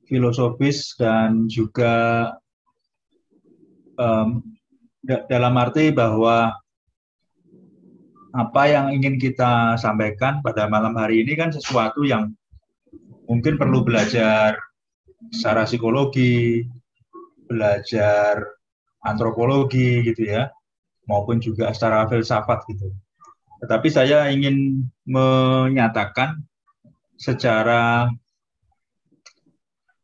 filosofis dan juga dalam arti bahwa apa yang ingin kita sampaikan pada malam hari ini kan sesuatu yang mungkin perlu belajar secara psikologi, belajar antropologi gitu ya, maupun juga secara filsafat gitu. Tetapi saya ingin menyatakan secara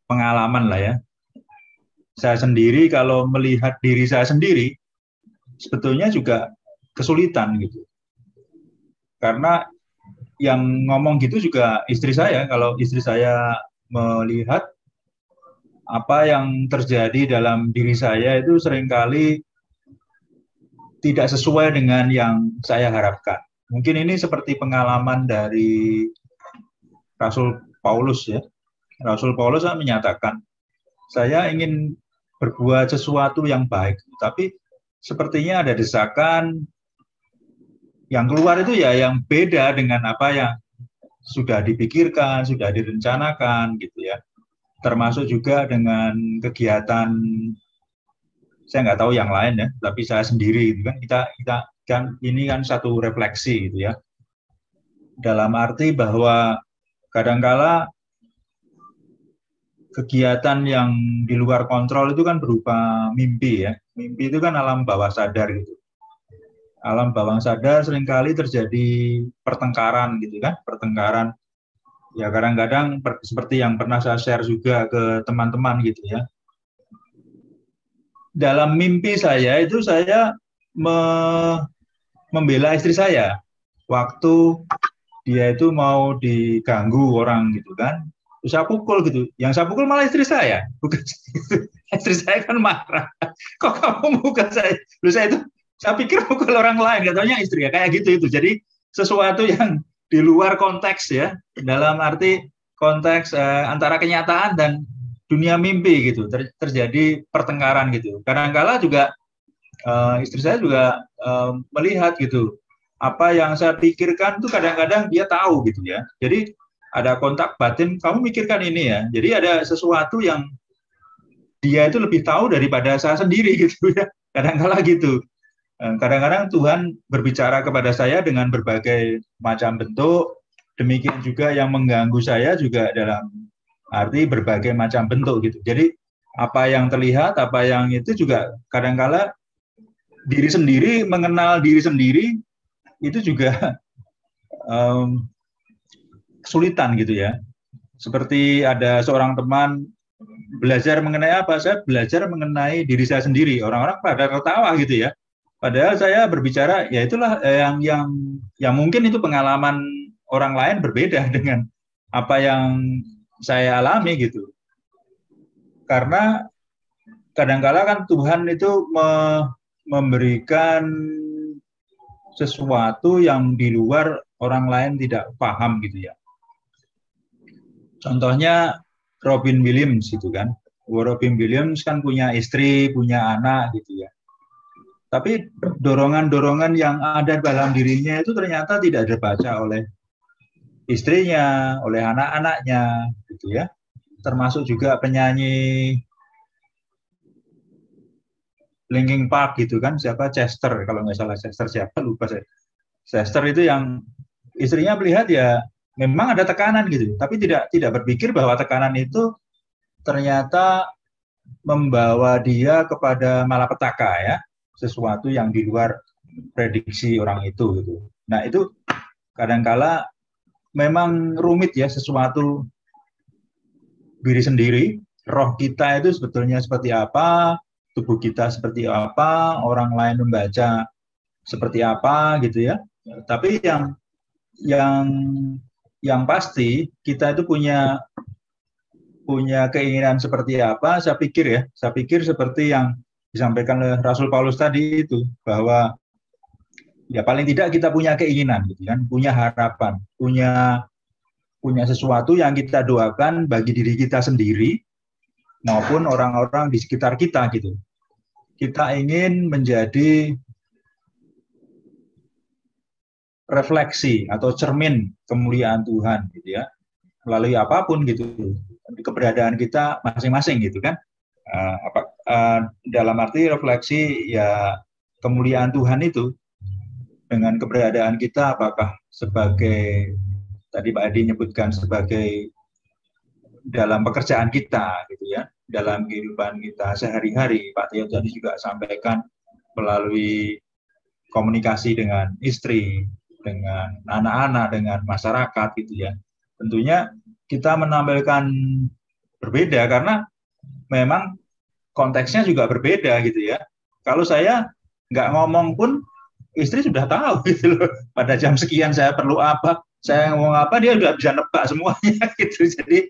pengalaman lah ya. Saya sendiri kalau melihat diri saya sendiri, sebetulnya juga kesulitan gitu. Karena yang ngomong gitu juga istri saya. Kalau istri saya melihat apa yang terjadi dalam diri saya itu seringkali tidak sesuai dengan yang saya harapkan. Mungkin ini seperti pengalaman dari Rasul Paulus ya. Rasul Paulus menyatakan, saya ingin berbuat sesuatu yang baik, tapi sepertinya ada desakan yang keluar itu ya yang beda dengan apa yang sudah dipikirkan, sudah direncanakan gitu ya. Termasuk juga dengan kegiatan, saya nggak tahu yang lain ya, tapi saya sendiri gitu kan, kita kan ini kan satu refleksi gitu ya. Dalam arti bahwa kadangkala kegiatan yang di luar kontrol itu kan berupa mimpi ya. Mimpi itu kan alam bawah sadar gitu. Alam bawah sadar seringkali terjadi pertengkaran gitu kan, pertengkaran. Ya kadang-kadang seperti yang pernah saya share juga ke teman-teman gitu ya. Dalam mimpi saya itu saya membela istri saya. Waktu dia itu mau diganggu orang gitu kan. saya pukul gitu. Yang saya pukul malah istri saya, bukan istri saya kan marah. Kok kamu mukul saya? Lu saya pikir mukul orang lain, katanya istri ya, kayak gitu itu. Jadi sesuatu yang di luar konteks ya, dalam arti konteks antara kenyataan dan dunia mimpi gitu, terjadi pertengkaran gitu. Kadang-kala juga istri saya juga melihat gitu, apa yang saya pikirkan tuh kadang-kadang dia tahu gitu ya. Jadi ada kontak batin, kamu mikirkan ini ya. Jadi ada sesuatu yang dia itu lebih tahu daripada saya sendiri gitu ya. Kadang-kala gitu. Kadang-kadang Tuhan berbicara kepada saya dengan berbagai macam bentuk, demikian juga yang mengganggu saya juga dalam arti berbagai macam bentuk gitu. Jadi apa yang terlihat, apa yang itu juga kadang-kala diri sendiri, mengenal diri sendiri itu juga kesulitan gitu ya. Seperti ada seorang teman belajar mengenai apa? Saya belajar mengenai diri saya sendiri. Orang-orang pada tertawa gitu ya. Padahal saya berbicara, ya itulah yang mungkin itu pengalaman orang lain berbeda dengan apa yang saya alami gitu. Karena kadang-kala kan Tuhan itu memberikan sesuatu yang di luar orang lain tidak paham gitu ya. Contohnya Robin Williams itu kan. Robin Williams kan punya istri, punya anak gitu ya. Tapi dorongan-dorongan yang ada dalam dirinya itu ternyata tidak dibaca oleh istrinya, oleh anak-anaknya gitu ya. Termasuk juga penyanyi Linkin Park gitu kan, siapa Chester, kalau nggak salah Chester siapa lupa saya. Chester itu yang istrinya melihat ya memang ada tekanan gitu, tapi tidak berpikir bahwa tekanan itu ternyata membawa dia kepada malapetaka ya, sesuatu yang di luar prediksi orang itu gitu. Nah itu kadangkala memang rumit ya, sesuatu diri sendiri, roh kita itu sebetulnya seperti apa, tubuh kita seperti apa, orang lain membaca seperti apa gitu ya. Tapi yang pasti kita itu punya keinginan seperti apa. Saya pikir seperti yang disampaikan oleh Rasul Paulus tadi itu, bahwa ya paling tidak kita punya keinginan gitu kan, punya harapan, punya sesuatu yang kita doakan bagi diri kita sendiri maupun orang-orang di sekitar kita gitu. Kita ingin menjadi refleksi atau cermin kemuliaan Tuhan gitu ya, melalui apapun gitu, keberadaan kita masing-masing gitu kan. Dalam arti refleksi ya kemuliaan Tuhan itu dengan keberadaan kita, apakah sebagai tadi Pak Edi nyebutkan sebagai dalam pekerjaan kita gitu ya, dalam kehidupan kita sehari-hari. Pak Tio tadi juga sampaikan melalui komunikasi dengan istri, dengan anak-anak, dengan masyarakat gitu ya. Tentunya kita menampilkan berbeda karena memang konteksnya juga berbeda gitu ya. Kalau saya nggak ngomong pun istri sudah tahu gitu loh. Pada jam sekian saya perlu apa, saya ngomong apa dia udah bisa nebak semuanya gitu. Jadi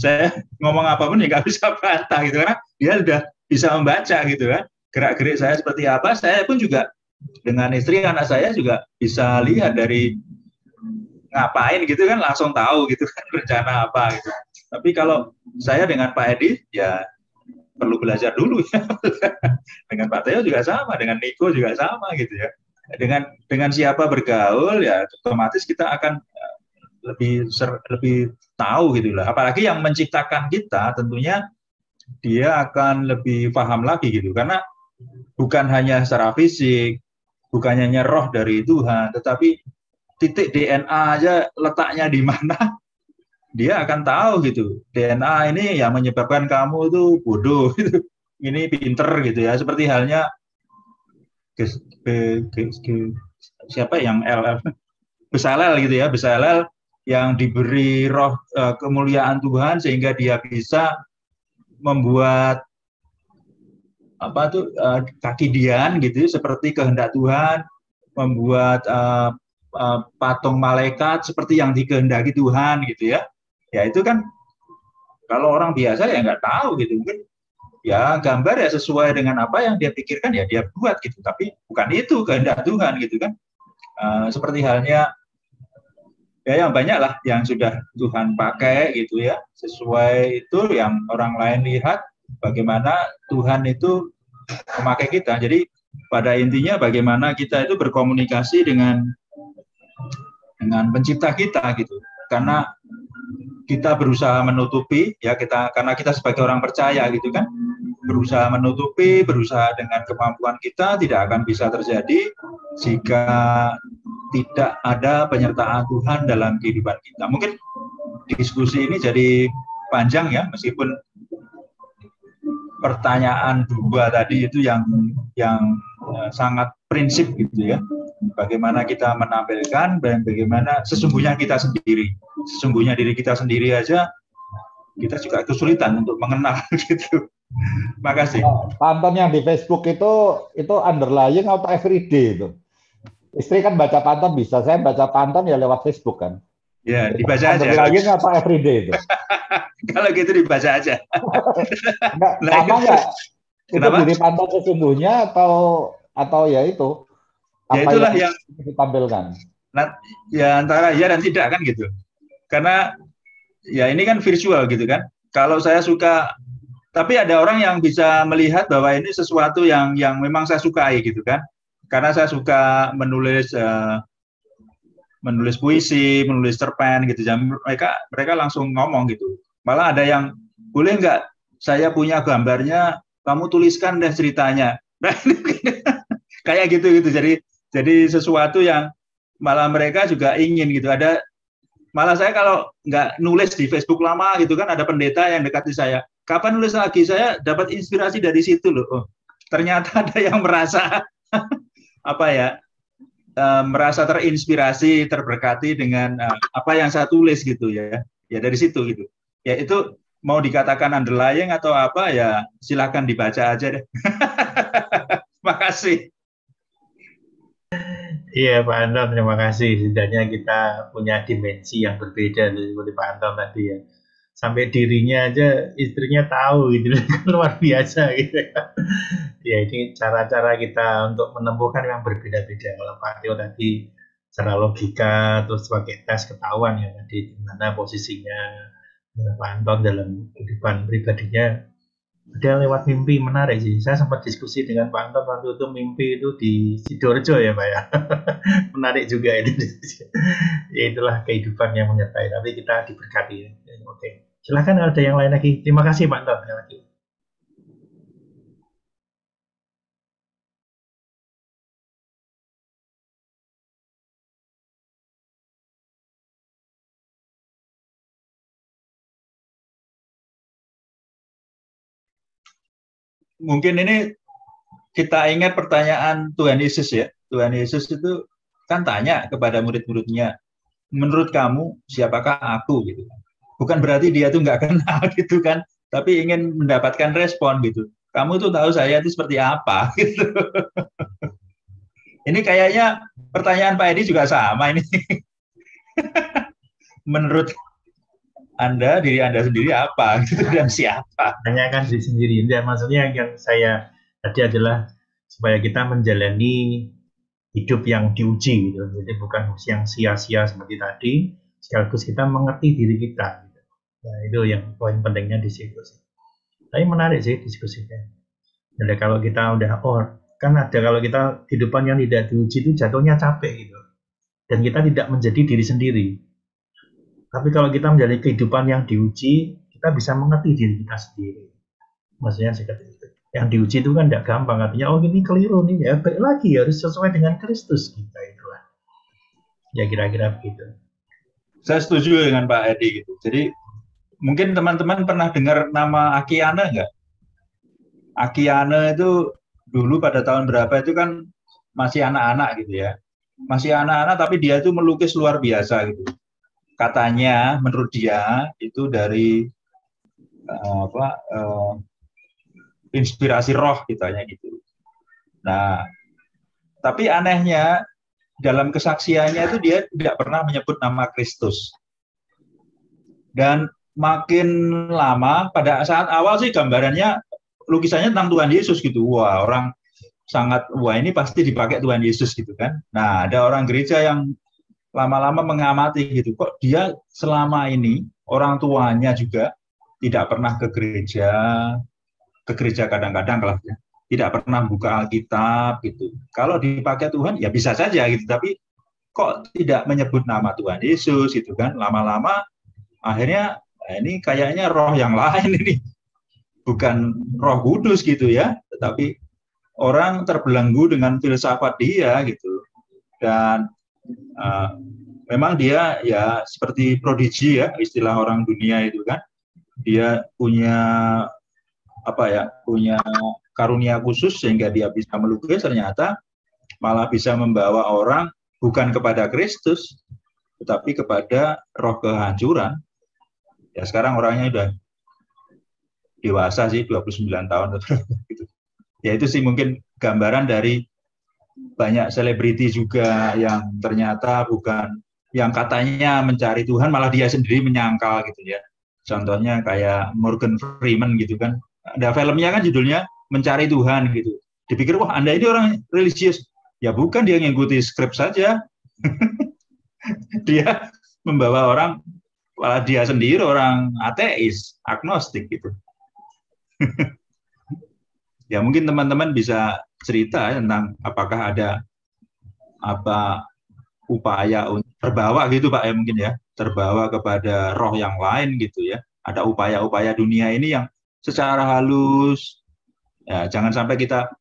saya ngomong apapun ya nggak bisa bantah gitu karena dia udah bisa membaca gitu kan. Gerak-gerik saya seperti apa, saya pun juga dengan istri anak saya juga bisa lihat dari ngapain gitu kan, langsung tahu gitu kan rencana apa gitu. Tapi kalau saya dengan Pak Edi ya perlu belajar dulu ya. Dengan Pak Teo juga sama, dengan Niko juga sama gitu ya. Dengan siapa bergaul ya otomatis kita akan lebih tahu gitu lah. Apalagi yang menciptakan kita tentunya dia akan lebih paham lagi gitu, karena bukan hanya secara fisik, bukan hanya roh dari Tuhan, tetapi titik DNA aja letaknya di mana dia akan tahu gitu. DNA ini yang menyebabkan kamu itu bodoh gitu, ini pinter gitu ya. Seperti halnya siapa yang Bezalel gitu ya, Bezalel yang diberi roh kemuliaan Tuhan sehingga dia bisa membuat apa tuh kaki dian gitu seperti kehendak Tuhan, membuat patung malaikat seperti yang dikehendaki Tuhan gitu ya. Ya itu kan Kalau orang biasa ya nggak tahu gitu, mungkin ya gambar ya sesuai dengan apa yang dia pikirkan ya dia buat gitu, tapi bukan itu kehendak Tuhan gitu kan. Seperti halnya ya yang banyak lah yang sudah Tuhan pakai gitu ya, sesuai itu yang orang lain lihat bagaimana Tuhan itu memakai kita. Jadi pada intinya bagaimana kita itu berkomunikasi dengan pencipta kita gitu. Karena kita berusaha menutupi ya, karena kita sebagai orang percaya gitu kan, berusaha menutupi, berusaha dengan kemampuan kita, tidak akan bisa terjadi jika tidak ada penyertaan Tuhan dalam kehidupan kita. Mungkin diskusi ini jadi panjang ya, meskipun pertanyaan dua tadi itu yang sangat prinsip gitu ya. Bagaimana kita menampilkan dan bagaimana sesungguhnya kita sendiri. Sesungguhnya diri kita sendiri aja kita juga kesulitan untuk mengenal gitu. Makasih. Pak Anton yang di Facebook itu underlying atau everyday itu? Istri kan baca Pak Anton bisa, saya baca Pak Anton ya lewat Facebook kan. Ya, dibaca aja. Underlying atau everyday itu? Kalau gitu dibaca aja. Sama nggak? Itu diri Pak Anton sesungguhnya atau ya itu? Ya itulah yang ditampilkan. Nah, ya antara ya dan tidak kan gitu. Karena ya ini kan virtual gitu kan. Kalau saya suka, tapi ada orang yang bisa melihat bahwa ini sesuatu yang memang saya sukai gitu kan. Karena saya suka menulis puisi, menulis cerpen gitu. Mereka langsung ngomong gitu. Malah ada yang, boleh nggak saya punya gambarnya, kamu tuliskan deh ceritanya. Kayak gitu. Jadi sesuatu yang malah mereka juga ingin gitu. Malah saya kalau nggak nulis di Facebook lama gitu kan, ada pendeta yang dekati saya. Kapan nulis lagi? Saya dapat inspirasi dari situ loh. Oh, ternyata ada yang merasa merasa terinspirasi, terberkati dengan apa yang saya tulis gitu ya. Ya dari situ gitu. Ya itu mau dikatakan underlying atau apa ya silakan dibaca aja deh. Makasih. Iya Pak Anton, terima kasih. Setidaknya kita punya dimensi yang berbeda seperti Pak Anton tadi ya. Sampai dirinya aja istrinya tahu gitu, luar biasa gitu. Ya ini cara-cara kita untuk menemukan yang berbeda-beda. Kalau Pak Teo tadi secara logika, terus sebagai tes ketahuan ya tadi di mana posisinya Pak Anton dalam kehidupan pribadinya. Ada lewat mimpi, menarik sih. Saya sempat diskusi dengan Pak Anton waktu itu mimpi itu di Sidoarjo ya Pak ya. Menarik juga itu. Ya itulah kehidupan yang menyertai. Tapi kita diberkati ya. Oke. Silakan ada yang lain lagi. Terima kasih Pak Anton. Lagi. Mungkin ini kita ingat pertanyaan Tuhan Yesus ya. Tuhan Yesus itu kan tanya kepada murid-muridnya, menurut kamu siapakah aku gitu. Bukan berarti dia tuh nggak kenal gitu kan, tapi ingin mendapatkan respon gitu. Kamu tuh tahu saya itu seperti apa gitu. Ini kayaknya pertanyaan Pak Edi juga sama ini. Menurut Anda, diri Anda sendiri apa gitu, dan siapa? Tanyakan diri sendiri. Dan maksudnya yang saya tadi adalah supaya kita menjalani hidup yang diuji gitu. Jadi bukan yang sia-sia seperti tadi, sekaligus kita mengerti diri kita gitu. Nah, itu yang poin pentingnya di situ sih. Tapi menarik sih diskusinya. Jadi kalau kita udah kan ada kalau kita kehidupan yang tidak diuji itu jatuhnya capek gitu. Dan kita tidak menjadi diri sendiri. Tapi kalau kita menjadi kehidupan yang diuji, kita bisa mengerti diri kita sendiri. Maksudnya seperti itu. Yang diuji itu kan tidak gampang. Artinya, ini keliru nih. Ya, baik lagi harus sesuai dengan Kristus kita itulah. Ya kira-kira begitu. Saya setuju dengan Pak Edi gitu. Jadi mungkin teman-teman pernah dengar nama Akiane nggak? Akiane itu dulu pada tahun berapa itu kan masih anak-anak gitu ya. Masih anak-anak tapi dia itu melukis luar biasa gitu. Katanya menurut dia itu dari inspirasi roh kitanya gitu. Nah, tapi anehnya dalam kesaksiannya itu dia tidak pernah menyebut nama Kristus. Dan makin lama, pada saat awal sih gambarannya lukisannya tentang Tuhan Yesus gitu. Wah, orang wah ini pasti dipakai Tuhan Yesus gitu kan. Nah, ada orang gereja yang lama-lama mengamati gitu. Kok dia selama ini orang tuanya juga tidak pernah ke gereja kadang-kadang lah ya. Tidak pernah buka Alkitab gitu. Kalau dipakai Tuhan ya bisa saja gitu, tapi kok tidak menyebut nama Tuhan Yesus gitu kan. Lama-lama akhirnya ini kayaknya roh yang lain ini. Bukan Roh Kudus gitu ya, tetapi orang terbelenggu dengan filsafat dia gitu. Dan memang dia ya seperti prodigi ya, istilah orang dunia itu kan. Dia punya punya karunia khusus sehingga dia bisa melukis, ternyata malah bisa membawa orang bukan kepada Kristus tetapi kepada roh kehancuran. Ya sekarang orangnya udah dewasa sih, 29 tahun gitu. Ya itu sih mungkin gambaran dari banyak selebriti juga yang ternyata bukan, yang katanya mencari Tuhan malah dia sendiri menyangkal gitu ya. Contohnya kayak Morgan Freeman gitu kan. Ada filmnya kan judulnya Mencari Tuhan gitu. Dipikir wah Anda ini orang religius. Ya bukan, dia ngikuti skrip saja. Dia membawa orang, malah dia sendiri orang ateis, agnostik gitu. Ya mungkin teman-teman bisa cerita tentang apakah ada upaya untuk terbawa gitu Pak ya, mungkin ya, terbawa kepada roh yang lain gitu ya. Ada upaya-upaya dunia ini yang secara halus, ya jangan sampai kita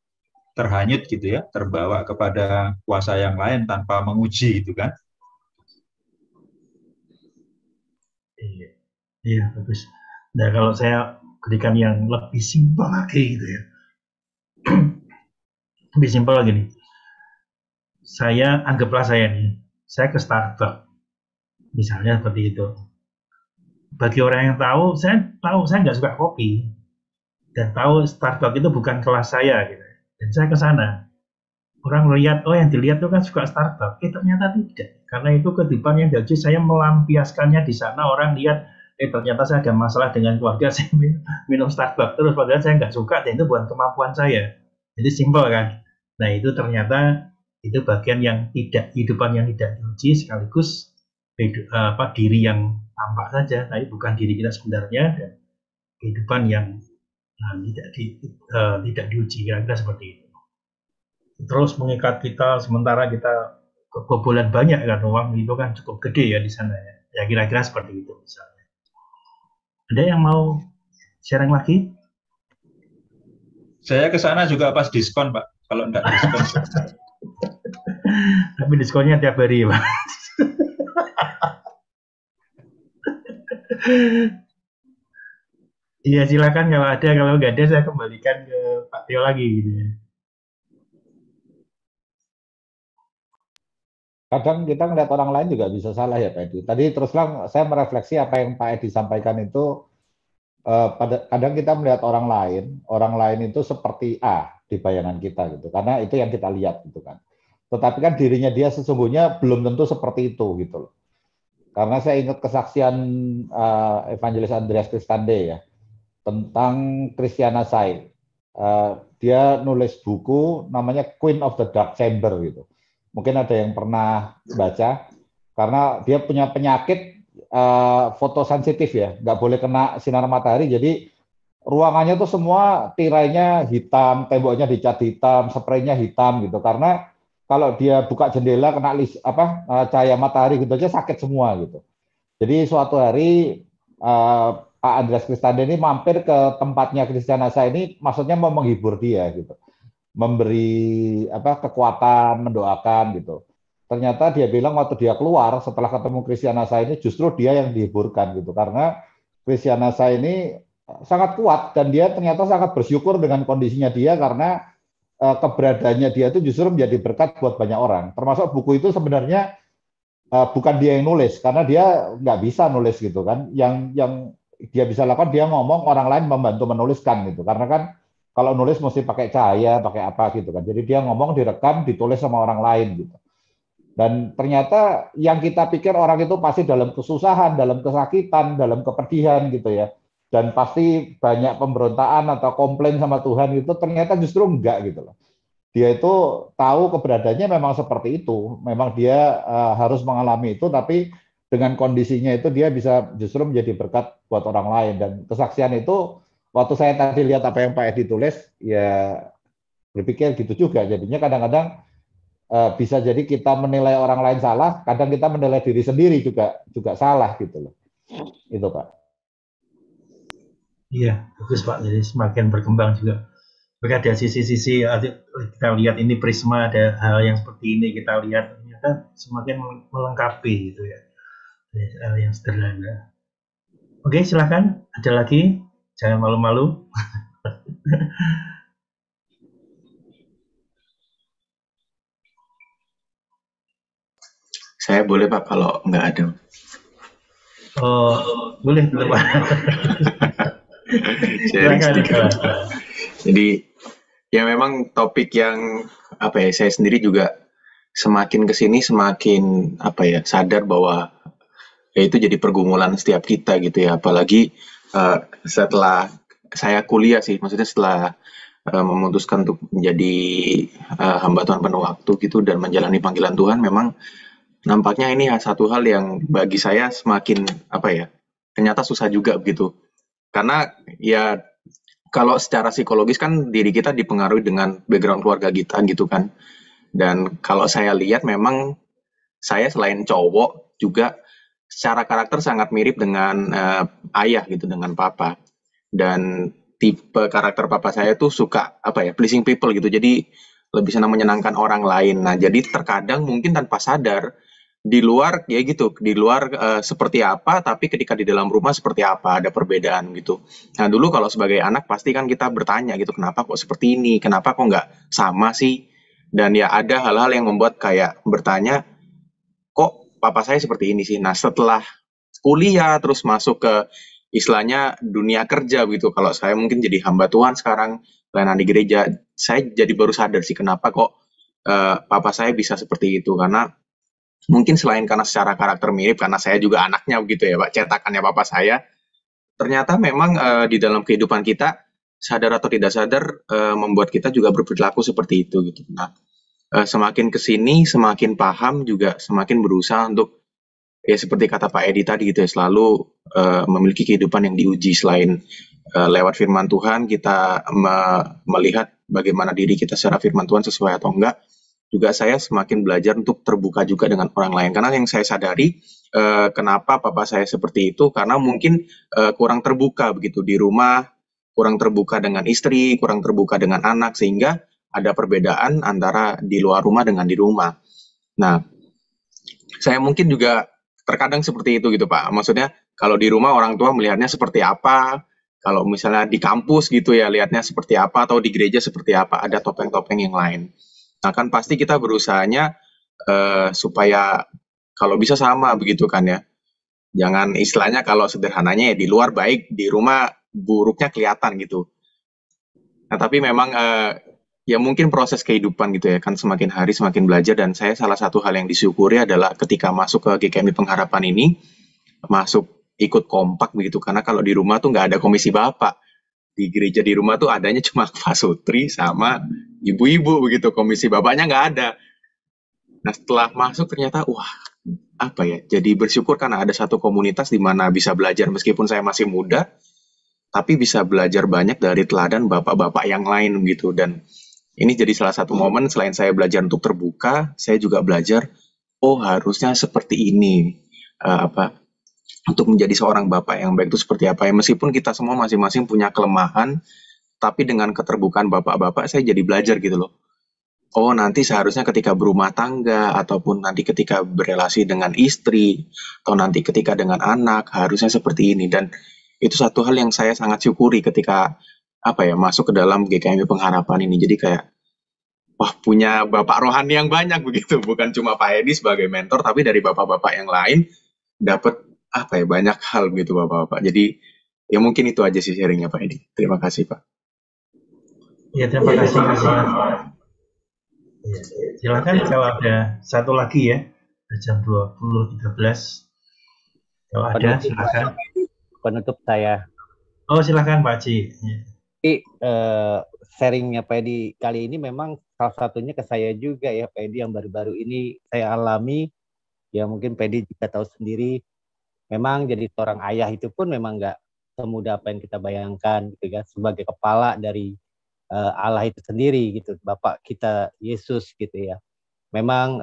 terhanyut gitu ya, terbawa kepada kuasa yang lain tanpa menguji gitu kan. Iya, bagus. Nah, kalau saya berikan yang lebih simpel lagi gitu ya. Lebih simpel lagi nih. Anggaplah saya ke Starbucks. Misalnya seperti itu. Bagi orang yang tahu saya nggak suka kopi. Dan tahu Starbucks itu bukan kelas saya gitu. Dan saya ke sana. Orang melihat, oh yang dilihat itu kan suka Starbucks. Ternyata tidak. Karena itu kehidupan yang jadi saya melampiaskannya di sana. Orang lihat, ternyata saya ada masalah dengan keluarga, saya minum Starbucks terus, padahal saya nggak suka, dan itu bukan kemampuan saya. Jadi simpel kan. Nah itu ternyata itu bagian yang kehidupan yang tidak diuji, sekaligus diri yang tampak saja, tapi bukan diri kita sebenarnya, dan kehidupan yang tidak diuji, kira-kira seperti itu. Terus mengikat kita, sementara kita kebobolan banyak kan, uang itu kan cukup gede ya di sana ya. Ya kira-kira seperti itu misalnya. Ada yang mau sharing lagi? Saya ke sana juga pas diskon, Pak. Kalau enggak diskon. Tapi diskonnya tiap hari, Pak. Iya, silakan kalau ada, kalau nggak ada saya kembalikan ke Pak Tio lagi gitu ya. Kadang kita ngeliat orang lain juga bisa salah ya Pak Edi. Tadi terus terang saya merefleksi apa yang Pak Edi sampaikan itu, kadang kita melihat orang lain itu seperti A di bayangan kita gitu, karena itu yang kita lihat gitu kan. Tetapi kan dirinya dia sesungguhnya belum tentu seperti itu gitu loh. Karena saya ingat kesaksian Evangelis Andreas Kristande ya, tentang Christiana Sai. Dia nulis buku namanya Queen of the Dark Chamber gitu. Mungkin ada yang pernah baca, karena dia punya penyakit fotosensitif ya, nggak boleh kena sinar matahari, jadi ruangannya tuh semua tirainya hitam, temboknya dicat hitam, spraynya hitam gitu, karena kalau dia buka jendela kena cahaya matahari gitu aja sakit semua gitu. Jadi suatu hari Pak Andreas Kristande ini mampir ke tempatnya Christiana Sai ini, maksudnya mau menghibur dia gitu, memberi kekuatan, mendoakan gitu. Ternyata dia bilang waktu dia keluar setelah ketemu Christiana Sai ini, justru dia yang dihiburkan gitu, karena Christiana Sai ini sangat kuat dan dia ternyata sangat bersyukur dengan kondisinya dia, karena keberadaannya dia itu justru menjadi berkat buat banyak orang. Termasuk buku itu sebenarnya bukan dia yang nulis, karena dia nggak bisa nulis gitu kan. Yang dia bisa lakukan, dia ngomong, orang lain membantu menuliskan gitu, karena kan kalau nulis mesti pakai cahaya, pakai apa gitu kan. Jadi dia ngomong, direkam, ditulis sama orang lain gitu. Dan ternyata yang kita pikir orang itu pasti dalam kesusahan, dalam kesakitan, dalam kepedihan gitu ya. Dan pasti banyak pemberontakan atau komplain sama Tuhan itu ternyata justru enggak gitu loh. Dia itu tahu keberadaannya memang seperti itu. Memang dia harus mengalami itu, tapi dengan kondisinya itu dia bisa justru menjadi berkat buat orang lain. Dan kesaksian itu, waktu saya tadi lihat apa yang Pak Edi tulis, ya berpikir gitu juga. Jadinya kadang-kadang bisa jadi kita menilai orang lain salah, kadang kita menilai diri sendiri juga salah gitu loh. Itu Pak. Iya, bagus Pak. Jadi semakin berkembang juga. Maka ada sisi-sisi, kita lihat ini prisma, ada hal yang seperti ini kita lihat, ternyata semakin melengkapi gitu ya. Hal yang sederhana. Oke, silakan. Ada lagi? Jangan malu-malu. Saya boleh Pak kalau nggak ada. Oh, boleh Pak. Jadi ya memang topik yang apa ya, saya sendiri juga semakin kesini semakin apa ya, sadar bahwa ya itu jadi pergumulan setiap kita gitu ya, apalagi setelah saya kuliah sih, maksudnya setelah memutuskan untuk menjadi hamba Tuhan penuh waktu gitu dan menjalani panggilan Tuhan, memang nampaknya ini satu hal yang bagi saya semakin apa ya, ternyata susah juga begitu. Karena ya kalau secara psikologis kan diri kita dipengaruhi dengan background keluarga kita gitu kan. Dan kalau saya lihat memang saya selain cowok juga secara karakter sangat mirip dengan ayah gitu, dengan papa. Dan tipe karakter papa saya tuh suka apa ya, pleasing people gitu. Jadi lebih senang menyenangkan orang lain. Nah, jadi terkadang mungkin tanpa sadar di luar ya gitu, di luar seperti apa, tapi ketika di dalam rumah seperti apa, ada perbedaan gitu. Nah, dulu kalau sebagai anak pasti kan kita bertanya gitu, kenapa kok seperti ini, kenapa kok nggak sama sih? Dan ya ada hal-hal yang membuat kayak bertanya, kok papa saya seperti ini sih? Nah, setelah kuliah terus masuk ke istilahnya dunia kerja gitu, kalau saya mungkin jadi hamba Tuhan sekarang, pelayanan di gereja, saya jadi baru sadar sih kenapa kok papa saya bisa seperti itu. Karena mungkin selain karena secara karakter mirip, karena saya juga anaknya begitu ya Pak, cetakannya papa saya, ternyata memang di dalam kehidupan kita, sadar atau tidak sadar, membuat kita juga berperilaku seperti itu gitu. Nah, semakin kesini, semakin paham juga, semakin berusaha untuk, ya seperti kata Pak Edi tadi gitu ya, selalu memiliki kehidupan yang diuji. Selain lewat firman Tuhan, kita melihat bagaimana diri kita secara firman Tuhan sesuai atau enggak, juga saya semakin belajar untuk terbuka juga dengan orang lain. Karena yang saya sadari, kenapa papa saya seperti itu, karena mungkin kurang terbuka begitu di rumah, kurang terbuka dengan istri, kurang terbuka dengan anak, sehingga ada perbedaan antara di luar rumah dengan di rumah. Nah, saya mungkin juga terkadang seperti itu gitu Pak. Maksudnya kalau di rumah orang tua melihatnya seperti apa, kalau misalnya di kampus gitu ya lihatnya seperti apa, atau di gereja seperti apa, ada topeng-topeng yang lain. Nah kan pasti kita berusahanya supaya kalau bisa sama begitu kan ya. Jangan istilahnya kalau sederhananya ya di luar baik, di rumah buruknya kelihatan gitu. Nah tapi memang ya mungkin proses kehidupan gitu ya, kan semakin hari semakin belajar. Dan saya salah satu hal yang disyukuri adalah ketika masuk ke GKMI Pengharapan ini, masuk ikut kompak begitu. Karena kalau di rumah tuh nggak ada komisi bapak. Di gereja di rumah tuh adanya cuma Pak Sutri sama ibu-ibu begitu, komisi bapaknya nggak ada. Nah setelah masuk ternyata wah apa ya, jadi bersyukur karena ada satu komunitas di mana bisa belajar meskipun saya masih muda, tapi bisa belajar banyak dari teladan bapak-bapak yang lain gitu. Dan ini jadi salah satu momen selain saya belajar untuk terbuka, saya juga belajar oh harusnya seperti ini, untuk menjadi seorang bapak yang baik itu seperti apa ya. Meskipun kita semua masing-masing punya kelemahan, tapi dengan keterbukaan bapak-bapak saya jadi belajar gitu loh. Oh nanti seharusnya ketika berumah tangga, ataupun nanti ketika berelasi dengan istri, atau nanti ketika dengan anak, harusnya seperti ini. Dan itu satu hal yang saya sangat syukuri ketika masuk ke dalam GKMI Pengharapan ini. Jadi kayak wah punya bapak rohani yang banyak begitu, bukan cuma Pak Edi sebagai mentor, tapi dari bapak-bapak yang lain dapat banyak hal gitu bapak-bapak. Jadi ya mungkin itu aja sih sharingnya Pak Edi. Terima kasih Pak. Ya terima kasih. Silakan kalau ada satu lagi ya, jam 20.13. Kalau ada silakan. Penutup saya. Oh silakan Pak Haji. Sharingnya Pak Edi kali ini memang salah satunya ke saya juga ya Pak Edi, yang baru-baru ini saya alami. Ya mungkin Pak Edi juga tahu sendiri, memang jadi seorang ayah itu pun memang nggak semudah apa yang kita bayangkan gitu ya, sebagai kepala dari Allah itu sendiri gitu, Bapak kita Yesus gitu ya. Memang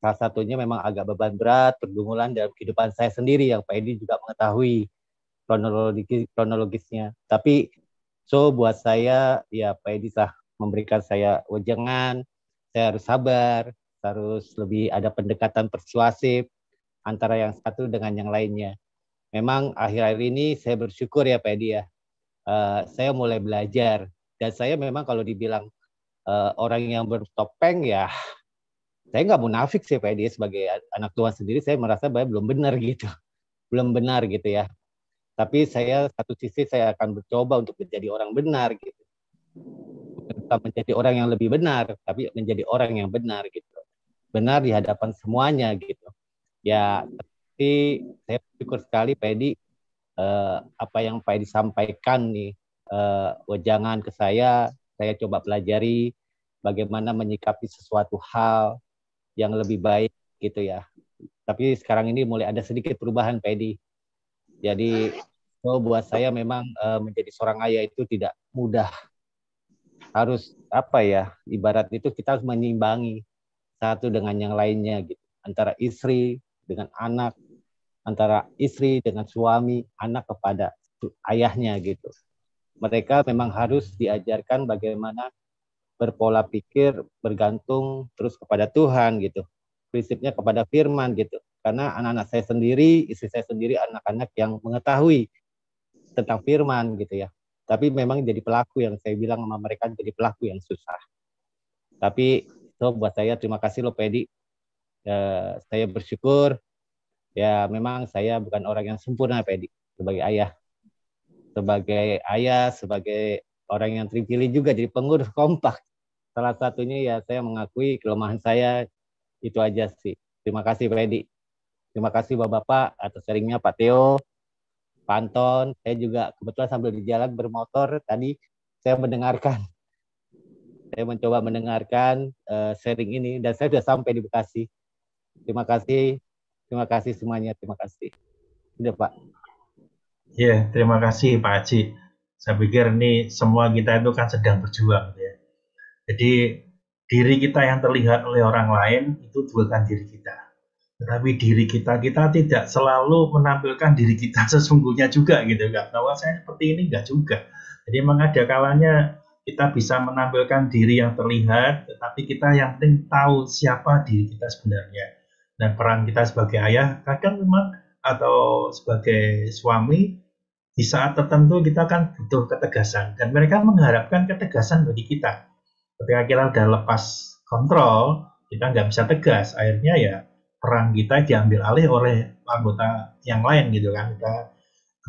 salah satunya memang agak beban berat, pergumulan dalam kehidupan saya sendiri yang Pak Edi juga mengetahui kronologisnya. Tapi buat saya ya Pak Edi telah memberikan saya wejangan, saya harus sabar, harus lebih ada pendekatan persuasif antara yang satu dengan yang lainnya. Memang akhir-akhir ini saya bersyukur ya Pak Edi ya, saya mulai belajar, dan saya memang kalau dibilang orang yang bertopeng ya, saya nggak munafik sih Pak Edi, sebagai anak Tuhan sendiri saya merasa bahwa belum benar gitu ya. Tapi saya satu sisi saya akan mencoba untuk menjadi orang benar gitu, bukan menjadi orang yang lebih benar, tapi menjadi orang yang benar gitu, benar di hadapan semuanya gitu ya. Tapi saya bersyukur sekali Pak Edi, apa yang Pak Edi sampaikan nih, wejangan ke saya coba pelajari bagaimana menyikapi sesuatu hal yang lebih baik gitu ya. Tapi sekarang ini mulai ada sedikit perubahan Pak Edi. Jadi buat saya memang menjadi seorang ayah itu tidak mudah. Harus apa ya, ibarat itu kita harus menyeimbangi satu dengan yang lainnya gitu. Antara istri dengan anak, antara istri dengan suami, anak kepada ayahnya gitu. Mereka memang harus diajarkan bagaimana berpola pikir, bergantung terus kepada Tuhan gitu. Prinsipnya kepada firman gitu. Karena anak-anak saya sendiri, istri saya sendiri, anak-anak yang mengetahui tentang firman gitu ya. Tapi memang jadi pelaku, yang saya bilang sama mereka jadi pelaku yang susah. Tapi buat saya terima kasih loh Pak Edi. Saya bersyukur. Ya memang saya bukan orang yang sempurna Pak Edi sebagai ayah. Sebagai orang yang terpilih juga jadi pengurus kompak. Salah satunya ya saya mengakui kelemahan saya, itu aja sih. Terima kasih Pak Edi. Terima kasih Bapak-Bapak atas sharingnya, Pak Theo, Pak Anton. Saya juga kebetulan sambil di jalan bermotor tadi saya mendengarkan. Saya mencoba mendengarkan sharing ini dan saya sudah sampai di Bekasi. Terima kasih semuanya. Terima kasih. Sudah Pak. Ya, terima kasih Pak Haji. Saya pikir ini semua kita itu kan sedang berjuang ya. Jadi diri kita yang terlihat oleh orang lain itu bukan diri kita. Tetapi diri kita tidak selalu menampilkan diri kita sesungguhnya juga gitu kan. Bahwa saya seperti ini enggak juga. Jadi memang ada kalanya kita bisa menampilkan diri yang terlihat, tetapi kita yang penting tahu siapa diri kita sebenarnya. Dan peran kita sebagai ayah kadang memang, atau sebagai suami, di saat tertentu kita kan butuh ketegasan. Dan mereka mengharapkan ketegasan bagi kita. Ketika kita udah lepas kontrol, kita nggak bisa tegas. Akhirnya ya peran kita diambil alih oleh anggota yang lain gitu kan,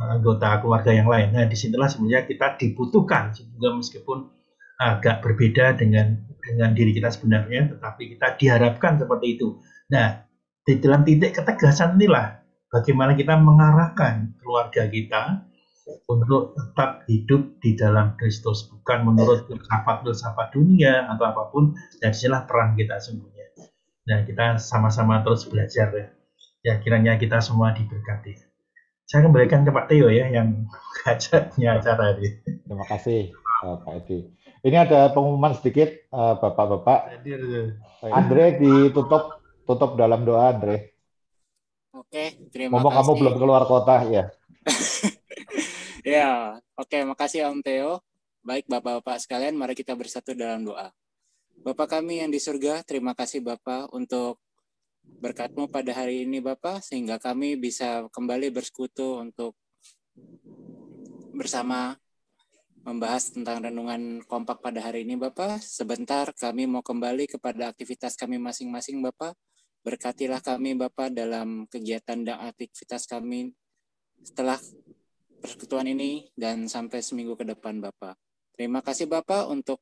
anggota keluarga yang lain. Nah disinilah sebenarnya kita dibutuhkan juga, meskipun agak berbeda dengan diri kita sebenarnya, tetapi kita diharapkan seperti itu. Nah di dalam titik ketegasan inilah bagaimana kita mengarahkan keluarga kita untuk tetap hidup di dalam Kristus, bukan menurut filsafat dunia atau apapun. Dan disinilah peran kita semuanya. Nah kita sama-sama terus belajar ya. Ya kiranya kita semua diberkati. Saya kembalikan ke Pak Theo ya, yang ngajaknya acara ini. Terima kasih Pak Edi. Ini ada pengumuman sedikit Bapak-Bapak. Andre tutup dalam doa Andre. Oke, terima kasih. Kamu belum keluar kota ya. Ya, oke, makasih Om Theo. Baik Bapak-Bapak sekalian, mari kita bersatu dalam doa. Bapa kami yang di surga, terima kasih Bapak untuk berkat-Mu pada hari ini Bapak, sehingga kami bisa kembali bersekutu untuk bersama membahas tentang renungan kompak pada hari ini Bapak. Sebentar kami mau kembali kepada aktivitas kami masing-masing Bapak. Berkatilah kami Bapak dalam kegiatan dan aktivitas kami setelah persekutuan ini dan sampai seminggu ke depan Bapak. Terima kasih Bapak untuk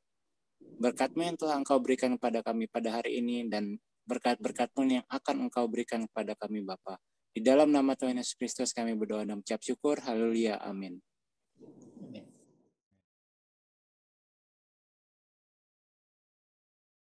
Berkat-Mu yang telah Engkau berikan kepada kami pada hari ini, dan berkat-berkat-Mu yang akan Engkau berikan kepada kami Bapa. Di dalam nama Tuhan Yesus Kristus kami berdoa dan mengucap syukur. Haleluya. Amin.